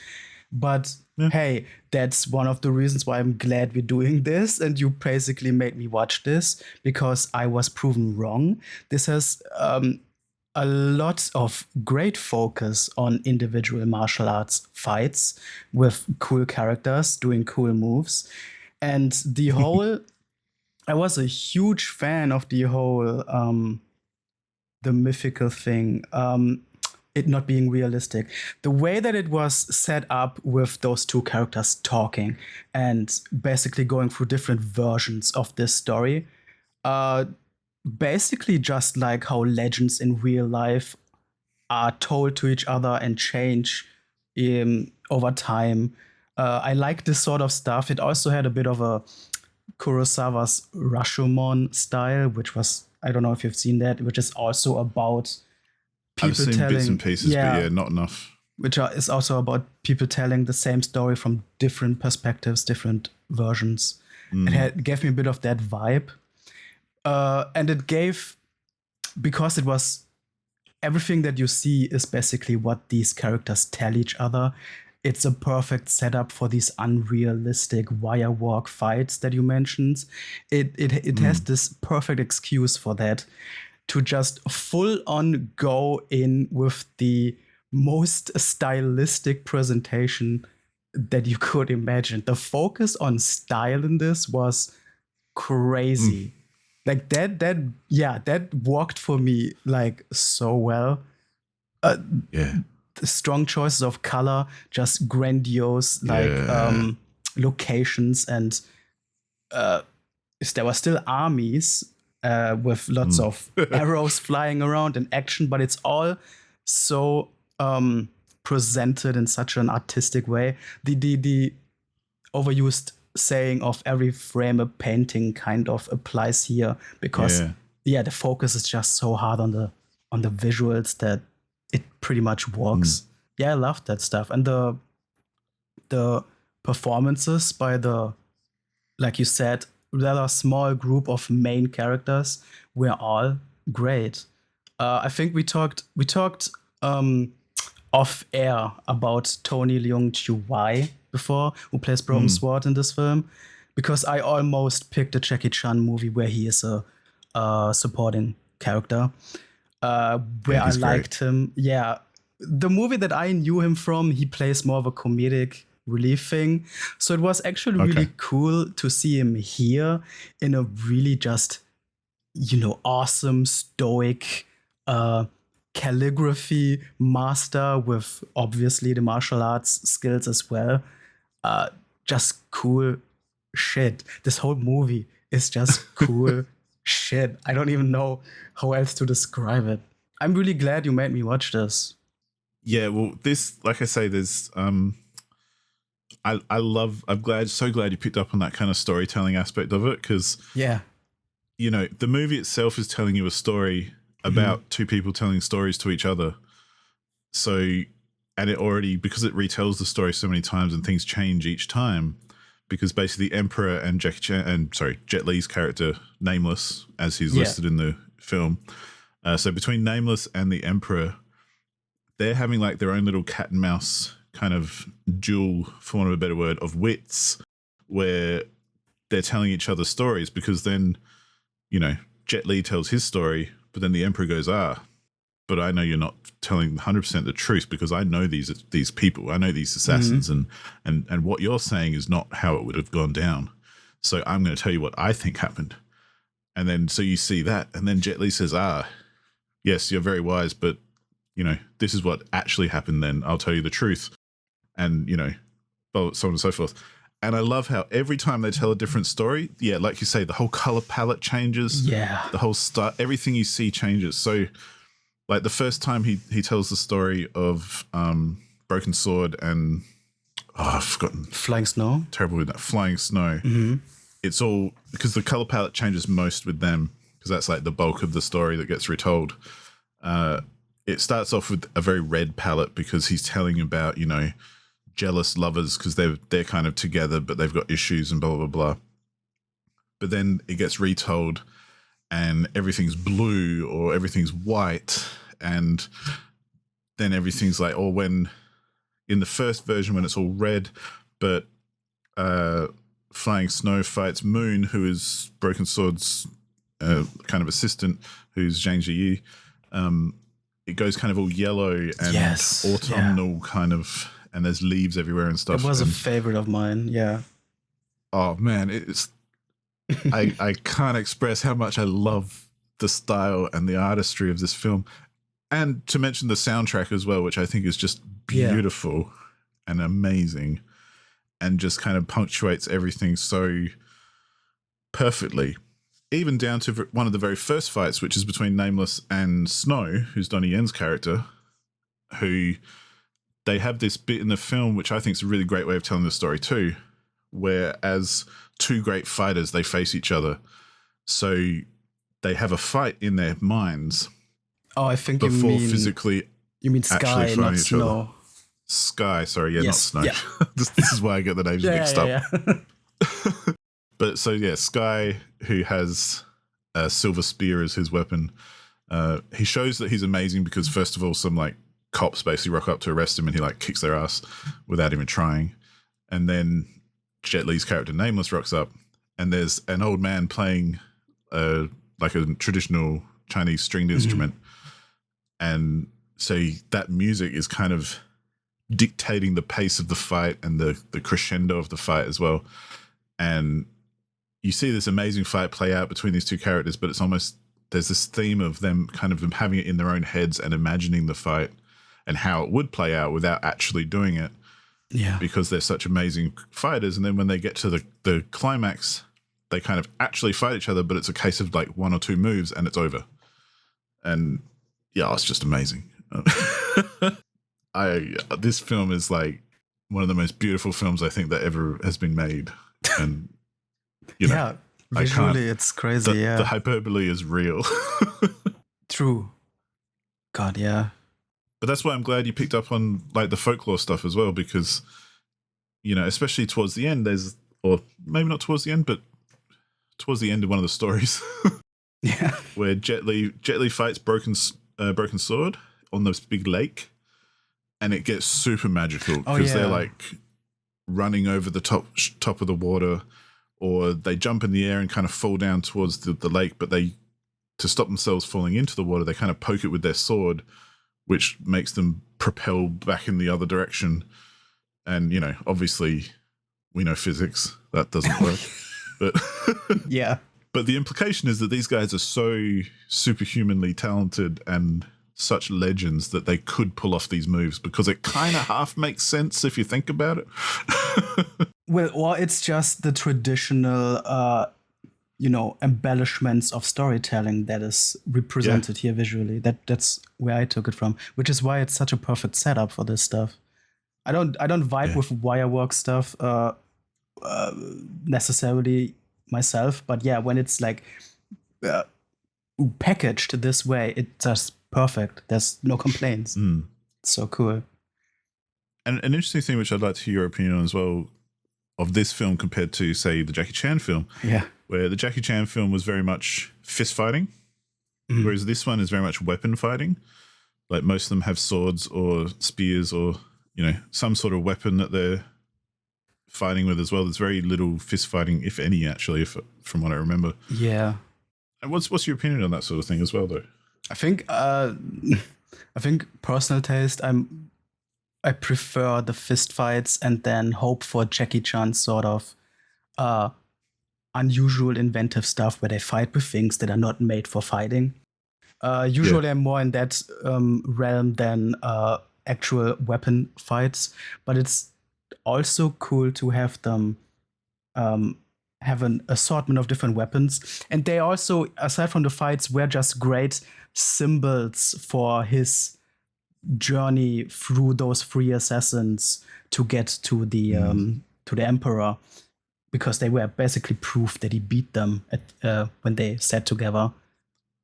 But hey, that's one of the reasons why I'm glad we're doing this, and you basically made me watch this because I was proven wrong. This has a lot of great focus on individual martial arts fights with cool characters doing cool moves, and the whole I was a huge fan of the whole the mythical thing, it not being realistic. The way that it was set up with those two characters talking and basically going through different versions of this story, basically just like how legends in real life are told to each other and change over time. I like this sort of stuff. It also had a bit of a Kurosawa's Rashomon style, which was, I don't know if you've seen that, which is also about people I've seen telling bits and pieces, but yeah, not enough. Which is also about people telling the same story from different perspectives, different versions. It gave me a bit of that vibe. And it gave, because it was everything that you see is basically what these characters tell each other. It's a perfect setup for these unrealistic wire walk fights that you mentioned. It has this perfect excuse for that, to just full on go in with the most stylistic presentation that you could imagine. The focus on style in this was crazy. Like that worked for me like so well. The strong choices of color, just grandiose locations, and there were still armies with lots of arrows flying around and action, but it's all so presented in such an artistic way. The overused saying of every frame a painting kind of applies here, because the focus is just so hard on the visuals that it pretty much works. I love that stuff. And the performances by the, like you said, rather small group of main characters were all great. I think we talked off air about Tony Leung Chiu-wai before, who plays Broken Sword in this film, because I almost picked a Jackie Chan movie where he is a supporting character. Where I liked him. Yeah. The movie that I knew him from, he plays more of a comedic relief thing. So it was actually really cool to see him here in a really just, awesome, stoic calligraphy master with obviously the martial arts skills as well. Just cool shit. This whole movie is just cool shit. I don't even know how else to describe it. I'm really glad you made me watch this. Yeah, well, this, like I say, there's I'm so glad you picked up on that kind of storytelling aspect of it, because Yeah. you know, the movie itself is telling you a story about two people telling stories to each other. So, and it already, because it retells the story so many times and things change each time, because basically Emperor and Jet Li's character, Nameless, as he's listed in the film. So between Nameless and the Emperor, they're having like their own little cat and mouse kind of duel, for want of a better word, of wits, where they're telling each other stories, because then, you know, Jet Li tells his story, but then the Emperor goes, but I know you're not telling 100% the truth, because I know these people, I know these assassins, and what you're saying is not how it would have gone down. So I'm going to tell you what I think happened. And then, so you see that, and then Jet Li says, yes, you're very wise, but, you know, this is what actually happened then. I'll tell you the truth. And, you know, so on and so forth. And I love how every time they tell a different story, like you say, the whole color palette changes. Yeah. The whole everything you see changes. So, like the first time he tells the story of Broken Sword and I've forgotten. Flying Snow. Terrible with that. Flying Snow. Mm-hmm. It's all because the color palette changes most with them, because that's like the bulk of the story that gets retold. It starts off with a very red palette, because he's telling about, you know, jealous lovers, because they're kind of together but they've got issues and blah blah blah. But then it gets retold and everything's blue or everything's white, and then everything's like, or when in the first version when it's all red, but Flying Snow fights Moon, who is Broken Sword's kind of assistant, who's Zhang Ziyi. It goes kind of all yellow and autumnal kind of, and there's leaves everywhere and stuff. It was a favorite of mine, yeah. Oh man, it's I can't express how much I love the style and the artistry of this film. And to mention the soundtrack as well, which I think is just beautiful and amazing, and just kind of punctuates everything so perfectly. Even down to one of the very first fights, which is between Nameless and Snow, who's Donnie Yen's character, who they have this bit in the film, which I think is a really great way of telling the story too, where as two great fighters, they face each other. So they have a fight in their minds. Oh, I think before you mean physically. You mean Sky, not Snow. Other. Sky, sorry, not Snow. Yeah. this is why I get the names mixed up. Yeah. But so Sky, who has a silver spear as his weapon, he shows that he's amazing because first of all, some like cops basically rock up to arrest him, and he like kicks their ass without even trying. And then Jet Li's character Nameless rocks up, and there's an old man playing like a traditional Chinese stringed instrument, and so that music is kind of dictating the pace of the fight and the crescendo of the fight as well. And you see this amazing fight play out between these two characters, but it's almost, there's this theme of them kind of having it in their own heads and imagining the fight and how it would play out without actually doing it. Yeah. Because they're such amazing fighters. And then when they get to the climax, they kind of actually fight each other, but it's a case of like one or two moves and it's over. And it's just amazing. This film is like one of the most beautiful films I think that ever has been made. And visually it's crazy. The hyperbole is real. True. God, yeah. But that's why I'm glad you picked up on like the folklore stuff as well, because especially towards the end, or maybe not towards the end, but towards the end of one of the stories, where Jet Li fights Broken Sword on this big lake, and it gets super magical because they're like running over the top of the water, or they jump in the air and kind of fall down towards the lake, but to stop themselves falling into the water, they kind of poke it with their sword, which makes them propel back in the other direction. And, obviously we know physics, that doesn't work. But but the implication is that these guys are so superhumanly talented and such legends that they could pull off these moves, because it kind of half makes sense if you think about it. Well, or it's just the traditional, embellishments of storytelling that is represented here visually. That's where I took it from, which is why it's such a perfect setup for this stuff. I don't vibe with wire work stuff necessarily myself, but yeah, when it's like packaged this way, it's just perfect. There's no complaints. It's so cool. And an interesting thing, which I'd like to hear your opinion on as well, of this film compared to, say, the Jackie Chan film. Yeah. Where the Jackie Chan film was very much fist fighting, whereas this one is very much weapon fighting. Like most of them have swords or spears or, some sort of weapon that they're fighting with as well. There's very little fist fighting, if any, actually, from what I remember. Yeah. And what's your opinion on that sort of thing as well, though? I think personal taste, I prefer the fist fights and then hope for Jackie Chan's sort of unusual inventive stuff where they fight with things that are not made for fighting. Usually I'm more in that realm than actual weapon fights, but it's also cool to have them have an assortment of different weapons. And they also, aside from the fights, were just great symbols for his journey through those three assassins to get to the emperor, because they were basically proof that he beat them when they sat together.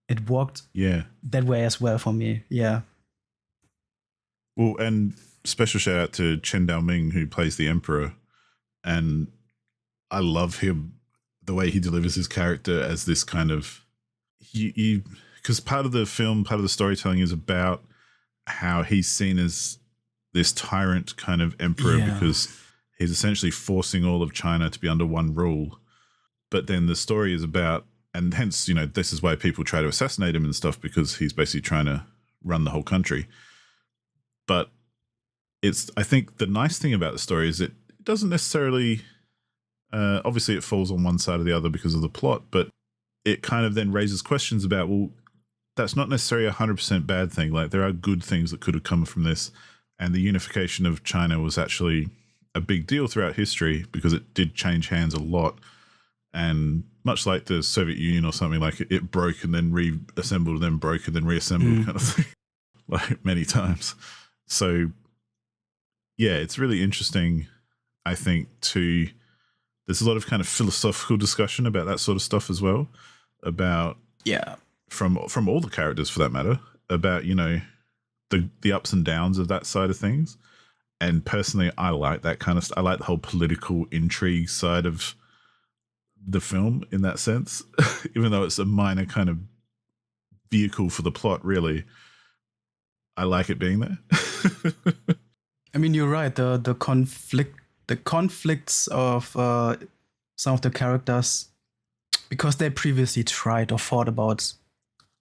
It worked that way as well for me. Yeah. Well, and special shout out to Chen Dao-ming, who plays the emperor, and I love him, the way he delivers his character as this kind of because part of the film, part of the storytelling is about how he's seen as this tyrant kind of emperor because he's essentially forcing all of China to be under one rule. But then the story is about, and hence, this is why people try to assassinate him and stuff, because he's basically trying to run the whole country. But I think the nice thing about the story is it doesn't necessarily, obviously it falls on one side or the other because of the plot, but it kind of then raises questions about, well, that's not necessarily 100% bad thing. Like, there are good things that could have come from this. And the unification of China was actually a big deal throughout history because it did change hands a lot. And much like the Soviet Union or something, like it broke and then reassembled and then broke and then reassembled kind of thing, like many times. So, yeah, it's really interesting, I think, there's a lot of kind of philosophical discussion about that sort of stuff as well, about from all the characters for that matter, about the ups and downs of that side of things. And personally, I like that kind of stuff. I like the whole political intrigue side of the film in that sense, even though it's a minor kind of vehicle for the plot. Really, I like it being there. I mean, you're right. The conflicts of some of the characters, because they previously tried or thought about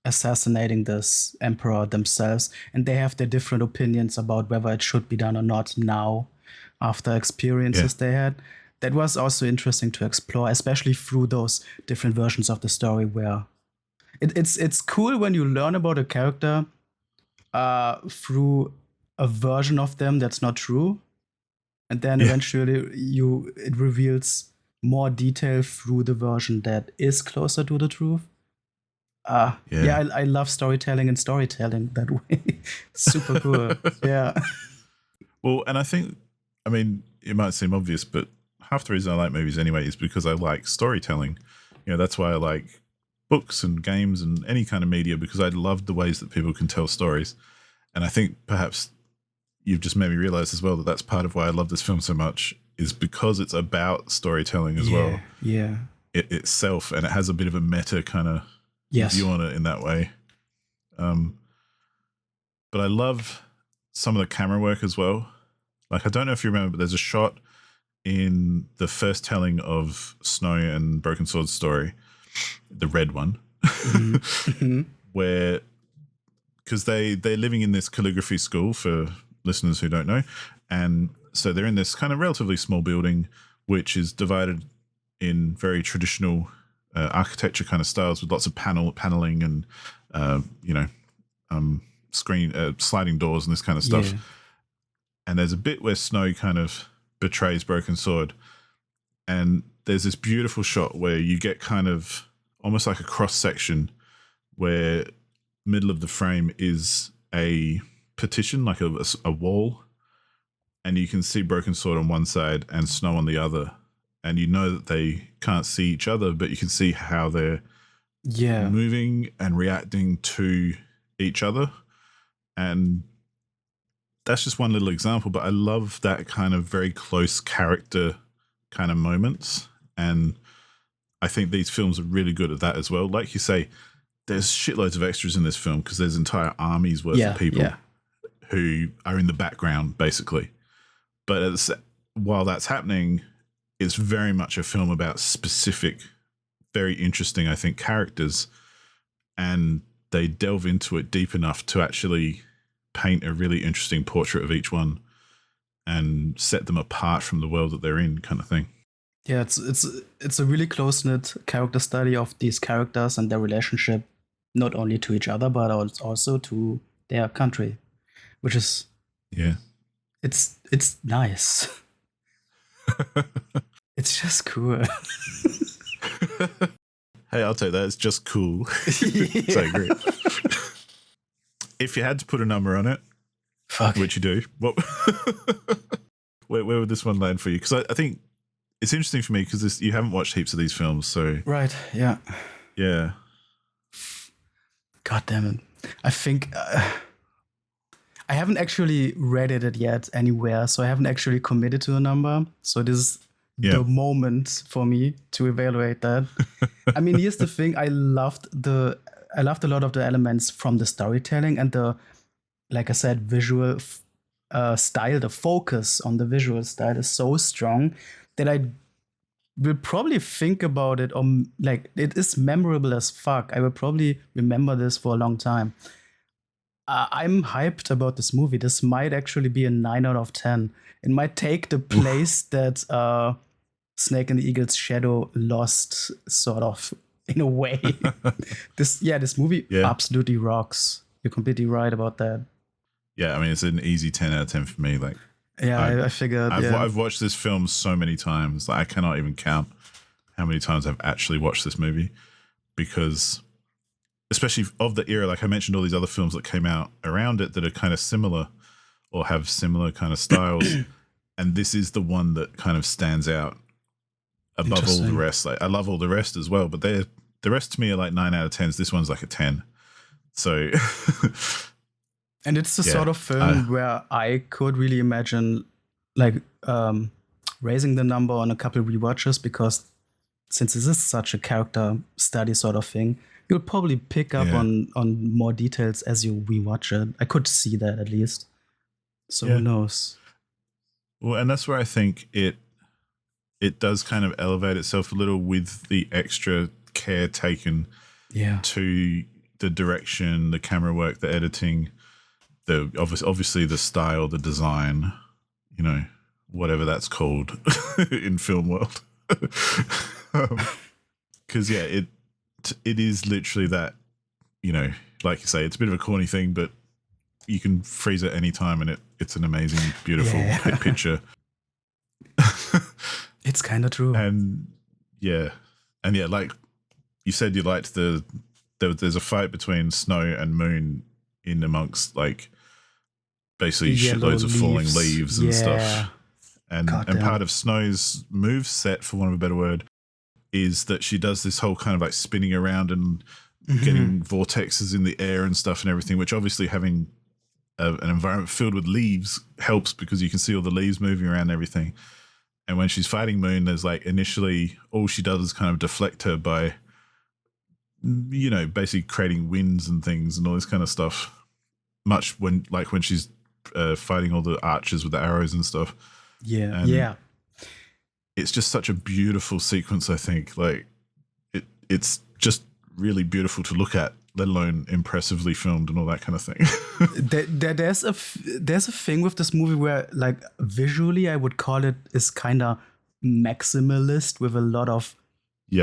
assassinating this emperor themselves, and they have their different opinions about whether it should be done or not now, after experiences they had. That was also interesting to explore, especially through those different versions of the story, where it's cool when you learn about a character through a version of them that's not true, and then eventually it reveals more detail through the version that is closer to the truth. I love storytelling and storytelling that way. Super cool. Yeah. Well, and I mean, it might seem obvious, but half the reason I like movies anyway is because I like storytelling. That's why I like books and games and any kind of media, because I love the ways that people can tell stories. And I think perhaps you've just made me realize as well that that's part of why I love this film so much, is because it's about storytelling as well. Yeah. Itself, and it has a bit of a meta kind of view on it in that way. But I love some of the camera work as well. Like, I don't know if you remember, but there's a shot in the first telling of Snow and Broken Sword's story, the red one, where, because they're living in this calligraphy school, for listeners who don't know, and so they're in this kind of relatively small building, which is divided in very traditional architecture kind of styles, with lots of paneling and sliding doors and this kind of stuff. Yeah. And there's a bit where Snow kind of betrays Broken Sword. And there's this beautiful shot where you get kind of almost like a cross section where middle of the frame is a partition, like a wall. And you can see Broken Sword on one side and Snow on the other. And you know that they can't see each other, but you can see how they're moving and reacting to each other. And that's just one little example, but I love that kind of very close character kind of moments. And I think these films are really good at that as well. Like you say, there's shitloads of extras in this film because there's entire armies worth of people who are in the background, basically. But while that's happening, it's very much a film about specific, very interesting, I think, characters. And they delve into it deep enough to actually paint a really interesting portrait of each one and set them apart from the world that they're in, kind of thing. Yeah, it's a really close-knit character study of these characters and their relationship, not only to each other, but also to their country, which is it's nice. It's just cool. Hey, I'll take that. It's just cool. So great. If you had to put a number on it, which you do, what? where would this one land for you? Because I think it's interesting for me because you haven't watched heaps of these films, so right, yeah. God damn it! I think I haven't actually rated it yet anywhere, so I haven't actually committed to a number. So this is the moment for me to evaluate that. I mean, here's the thing: I loved a lot of the elements from the storytelling and the, like I said, visual style. The focus on the visual style is so strong that I will probably think about it, or like it is memorable as fuck. I will probably remember this for a long time. I'm hyped about this movie. This might actually be a 9 out of 10. It might take the place that Snake and the Eagle's Shadow lost, sort of, in a way. This movie absolutely rocks. You're completely right about that. Yeah, I mean, it's an easy 10 out of 10 for me. Like, I figured. I've watched this film so many times that I cannot even count how many times I've actually watched this movie, because especially of the era, like I mentioned all these other films that came out around it that are kind of similar or have similar kind of styles. And this is the one that kind of stands out above all the rest. Like, I love all the rest as well, but the rest to me are like 9 out of 10s. This one's like a 10. So and it's the sort of film where I could really imagine like raising the number on a couple of rewatches, because since this is such a character study sort of thing, you'll probably pick up on more details as you rewatch it. I could see that at least. So who knows? Well, and that's where I think it does kind of elevate itself a little with the extra care taken to the direction, the camera work, the editing, the obviously the style, the design, you know, whatever that's called in film world. Because it is literally that, you know, like you say, it's a bit of a corny thing, but you can freeze it any time and it's an amazing, beautiful picture. It's kind of true. And like you said, you liked there's a fight between Snow and Moon in amongst like basically shitloads of falling leaves and stuff. And part of Snow's move set, for want of a better word, is that she does this whole kind of like spinning around and getting vortexes in the air and stuff and everything, which obviously having an environment filled with leaves helps, because you can see all the leaves moving around and everything. And when she's fighting Moon, there's like initially all she does is kind of deflect her by, you know, basically creating winds and things and all this kind of stuff. Much when she's fighting all the archers with the arrows and stuff. It's just such a beautiful sequence, I think. Like it's just really beautiful to look at, let alone impressively filmed and all that kind of thing. There's a thing with this movie where, like, visually I would call it is kind of maximalist, with a lot of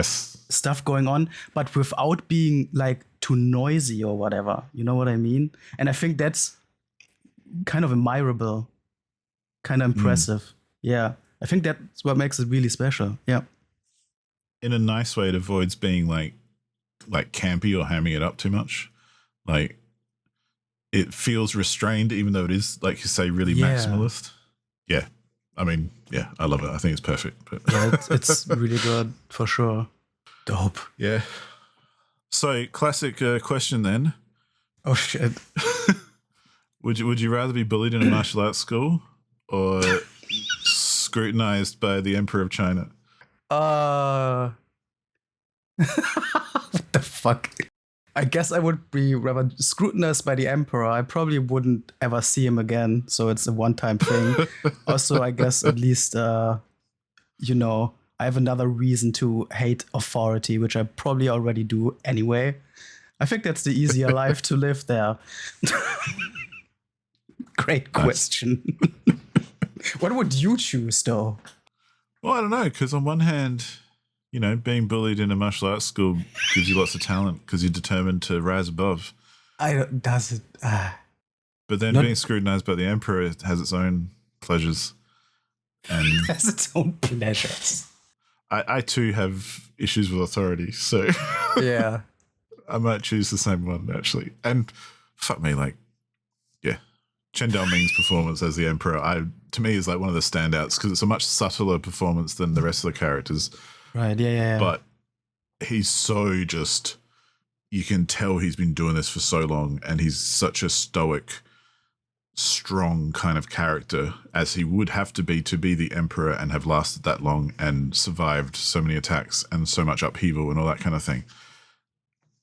stuff going on, but without being like too noisy or whatever. You know what I mean? And I think that's kind of admirable, kind of impressive. Yeah. I think that's what makes it really special. Yeah. In a nice way, it avoids being like campy or hamming it up too much. Like, it feels restrained, even though it is, like you say, really maximalist. Yeah. I mean, yeah, I love it. I think it's perfect. But Yeah, it's really good for sure. Dope. Yeah. So, classic question then. Oh shit. Would you rather be bullied in a martial arts school or scrutinized by the Emperor of China? What the fuck? I guess I would be rather scrutinized by the Emperor. I probably wouldn't ever see him again, so it's a one-time thing. Also, I guess at least, you know, I have another reason to hate authority, which I probably already do anyway. I think that's the easier life to live there. Great question. What would you choose, though? Well, I don't know, because on one hand, you know, being bullied in a martial arts school gives you lots of talent because you're determined to rise above. Does it? But then being scrutinized by the Emperor has its own pleasures. And has its own pleasures. I too have issues with authority, so yeah, I might choose the same one actually. And fuck me, like, yeah, Chen Daoming's performance as the Emperor, to me, is like one of the standouts because it's a much subtler performance than the rest of the characters. Right. Yeah. But he's so just, you can tell he's been doing this for so long, and he's such a stoic, strong kind of character as he would have to be the Emperor and have lasted that long and survived so many attacks and so much upheaval and all that kind of thing.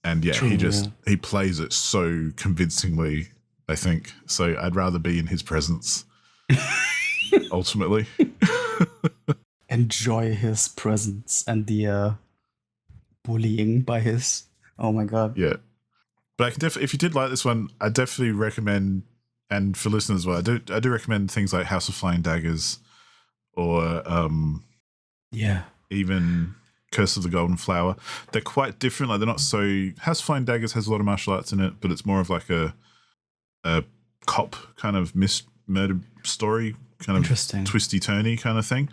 And yeah, True, he plays it so convincingly, I think. So I'd rather be in his presence ultimately. Enjoy his presence and the bullying by his. Oh my god. Yeah. But I can definitely, if you did like this one, I definitely recommend, and for listeners as well, I do recommend things like House of Flying Daggers or even Curse of the Golden Flower. They're quite different. Like, they're not so, House of Flying Daggers has a lot of martial arts in it, but it's more of like a cop kind of murder story, kind of twisty turny kind of thing.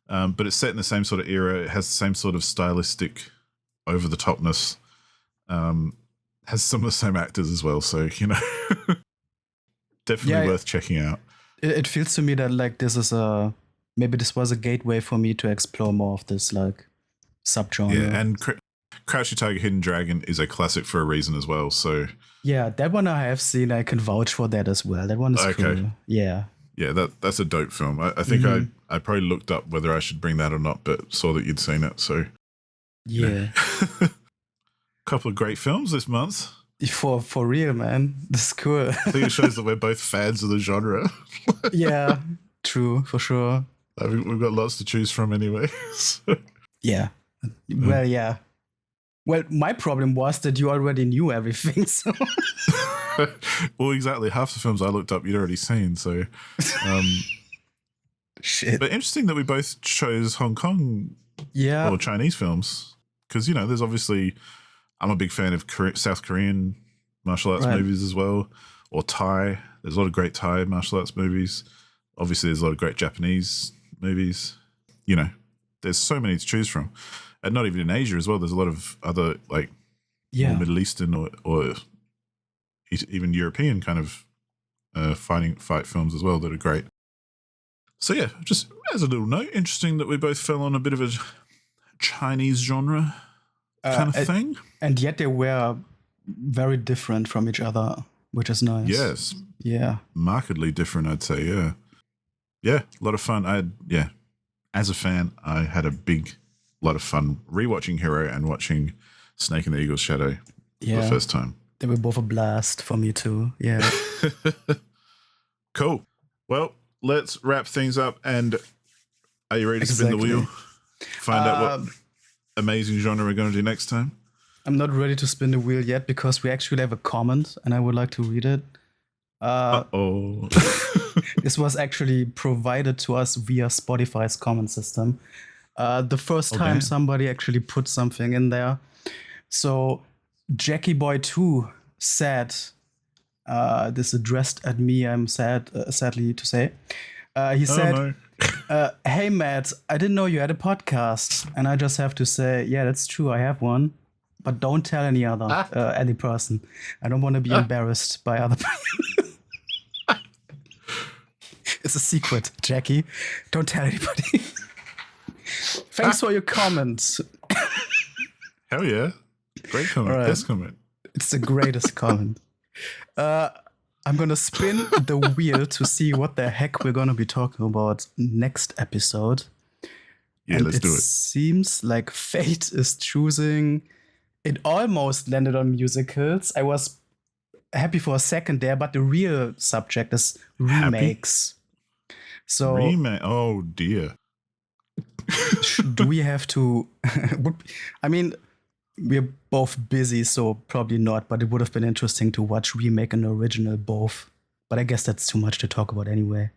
But it's set in the same sort of era. It has the same sort of stylistic over the topness. Has some of the same actors as well, so definitely worth checking out. It feels to me that like this is maybe this was a gateway for me to explore more of this like subgenre. Yeah, and Crouching Tiger, Hidden Dragon is a classic for a reason as well. So yeah, that one I have seen. I can vouch for that as well. That one is cool. Yeah. Yeah, that's a dope film. I think I probably looked up whether I should bring that or not, but saw that you'd seen it. So yeah. Couple of great films this month. For real, man. This is cool. I think it shows that we're both fans of the genre. Yeah, true, for sure. I think we've got lots to choose from anyway. So. Yeah. Well, yeah. Well, my problem was that you already knew everything, so... Well, exactly. Half the films I looked up you'd already seen, so... Shit. But interesting that we both chose Hong Kong or Chinese films, because, there's obviously... I'm a big fan of South Korean martial arts movies as well, or Thai. There's a lot of great Thai martial arts movies. Obviously, there's a lot of great Japanese movies. There's so many to choose from. And not even in Asia as well. There's a lot of other, more Middle Eastern or even European kind of fight films as well that are great. So, yeah, just as a little note, interesting that we both fell on a bit of a Chinese genre kind of thing. And yet they were very different from each other, which is nice. Yes. Yeah. Markedly different, I'd say, yeah. Yeah, a lot of fun. As a fan, I had a lot of fun rewatching Hero and watching Snake and the Eagle's Shadow for the first time. They were both a blast for me too, yeah. Cool. Well, let's wrap things up, and are you ready to spin the wheel? Find out what amazing genre we're going to do next time? I'm not ready to spin the wheel yet because we actually have a comment and I would like to read it. This was actually provided to us via Spotify's comment system. The first time somebody actually put something in there. So Jackie Boy 2 said, this addressed at me, I'm sadly to say. He said, no. Hey, Matt, I didn't know you had a podcast. And I just have to say, yeah, that's true. I have one. But don't tell any person. I don't want to be embarrassed by other people. It's a secret, Jackie. Don't tell anybody. Thanks for your comments. Hell yeah. Great comment. Right. Best comment. It's the greatest comment. I'm going to spin the wheel to see what the heck we're going to be talking about next episode. Yeah, and let's do it. It seems like fate is choosing. It almost landed on musicals. I was happy for a second there, but the real subject is remakes. So oh dear. Do we have to? I mean, we're both busy, so probably not. But it would have been interesting to watch remake and original both. But I guess that's too much to talk about anyway.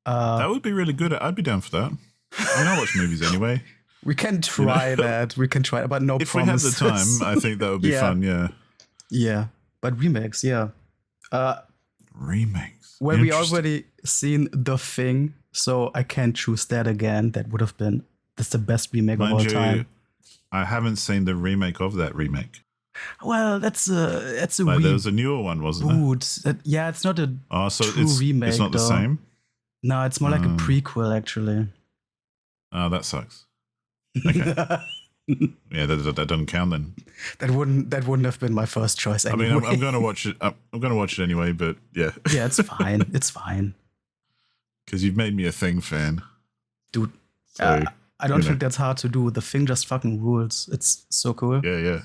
That would be really good. I'd be down for that. I mean, I watch movies anyway. We can try that. We can try, but no if promises. If we have the time, I think that would be fun. Yeah. Yeah, but remakes, yeah. Remakes. Well, we already seen The Thing, so I can't choose that again. That's the best remake of all time. I haven't seen the remake of that remake. Well, that's a like, there was a newer one, wasn't there? Yeah, it's not a true remake. It's not the same. No, it's more like a prequel, actually. Oh, that sucks. Okay. Yeah, that doesn't count then. That wouldn't have been my first choice anyway. I mean, I'm going to watch it. I'm going to watch it anyway, but yeah. Yeah, it's fine. It's fine. Because you've made me a Thing fan, dude. So, I don't think that's hard to do. The Thing just fucking rules. It's so cool. Yeah.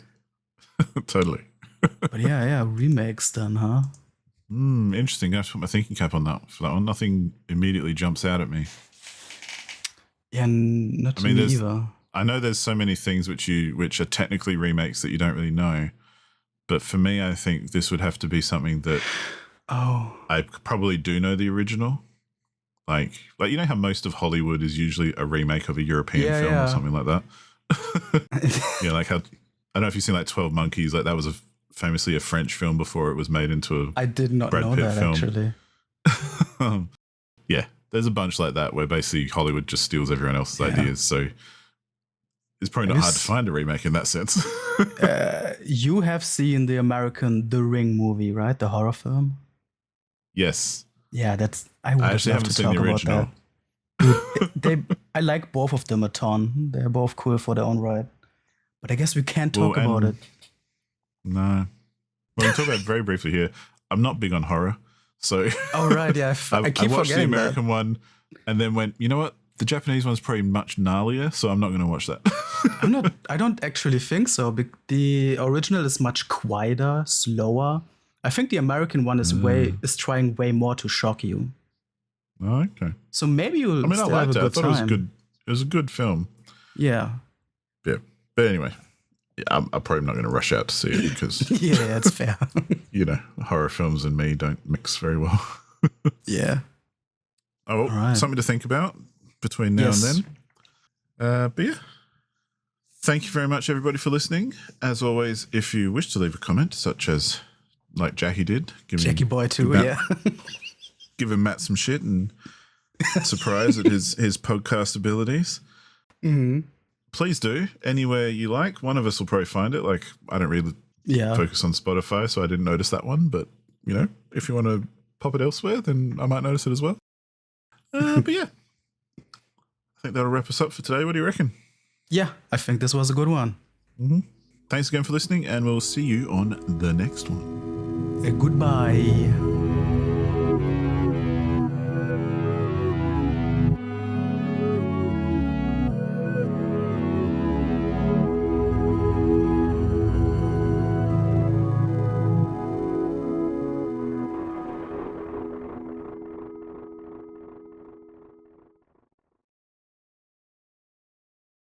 Totally. But yeah, remakes then, huh? Interesting. I have to put my thinking cap on that for that one. Nothing immediately jumps out at me. Yeah, not to me either. I know there's so many things which are technically remakes that you don't really know, but for me, I think this would have to be something that I probably do know the original. Like you know how most of Hollywood is usually a remake of a European film or something like that. Yeah, like how I don't know if you've seen like 12 Monkeys. Like that was famously a French film before it was made into a I did not Brad know Pitt that film. actually. Yeah, there's a bunch like that where basically Hollywood just steals everyone else's ideas. So it's probably not hard to find a remake in that sense. You have seen the American The Ring movie, right? The horror film? Yes. Yeah, I actually haven't seen the original. I like both of them a ton. They're both cool for their own right. But I guess we can't talk about it. No. Well, we talk about it very briefly here. I'm not big on horror. So oh, right. Yeah. I keep I watched the forgetting American one and then went, you know what? The Japanese one's probably much gnarlier, so I'm not going to watch that. I don't actually think so. The original is much quieter, slower. I think the American one is trying way more to shock you. Oh, okay. So maybe you'll I liked it. I thought time. It was a good film. Yeah. Yeah. But anyway, I'm probably not going to rush out to see it because yeah, it's fair. You know, horror films and me don't mix very well. Yeah. Oh, well, something to think about between now and then. But yeah. Thank you very much, everybody, for listening. As always, if you wish to leave a comment, such as like Jackie did, Jackie Boy too, giving Matt some shit and surprise at his podcast abilities. Mm-hmm. Please do anywhere you like. One of us will probably find it. Like I don't really focus on Spotify, so I didn't notice that one. But you know, if you want to pop it elsewhere, then I might notice it as well. But yeah, I think that'll wrap us up for today. What do you reckon? Yeah, I think this was a good one. Mm-hmm. Thanks again for listening, and we'll see you on the next one. Goodbye.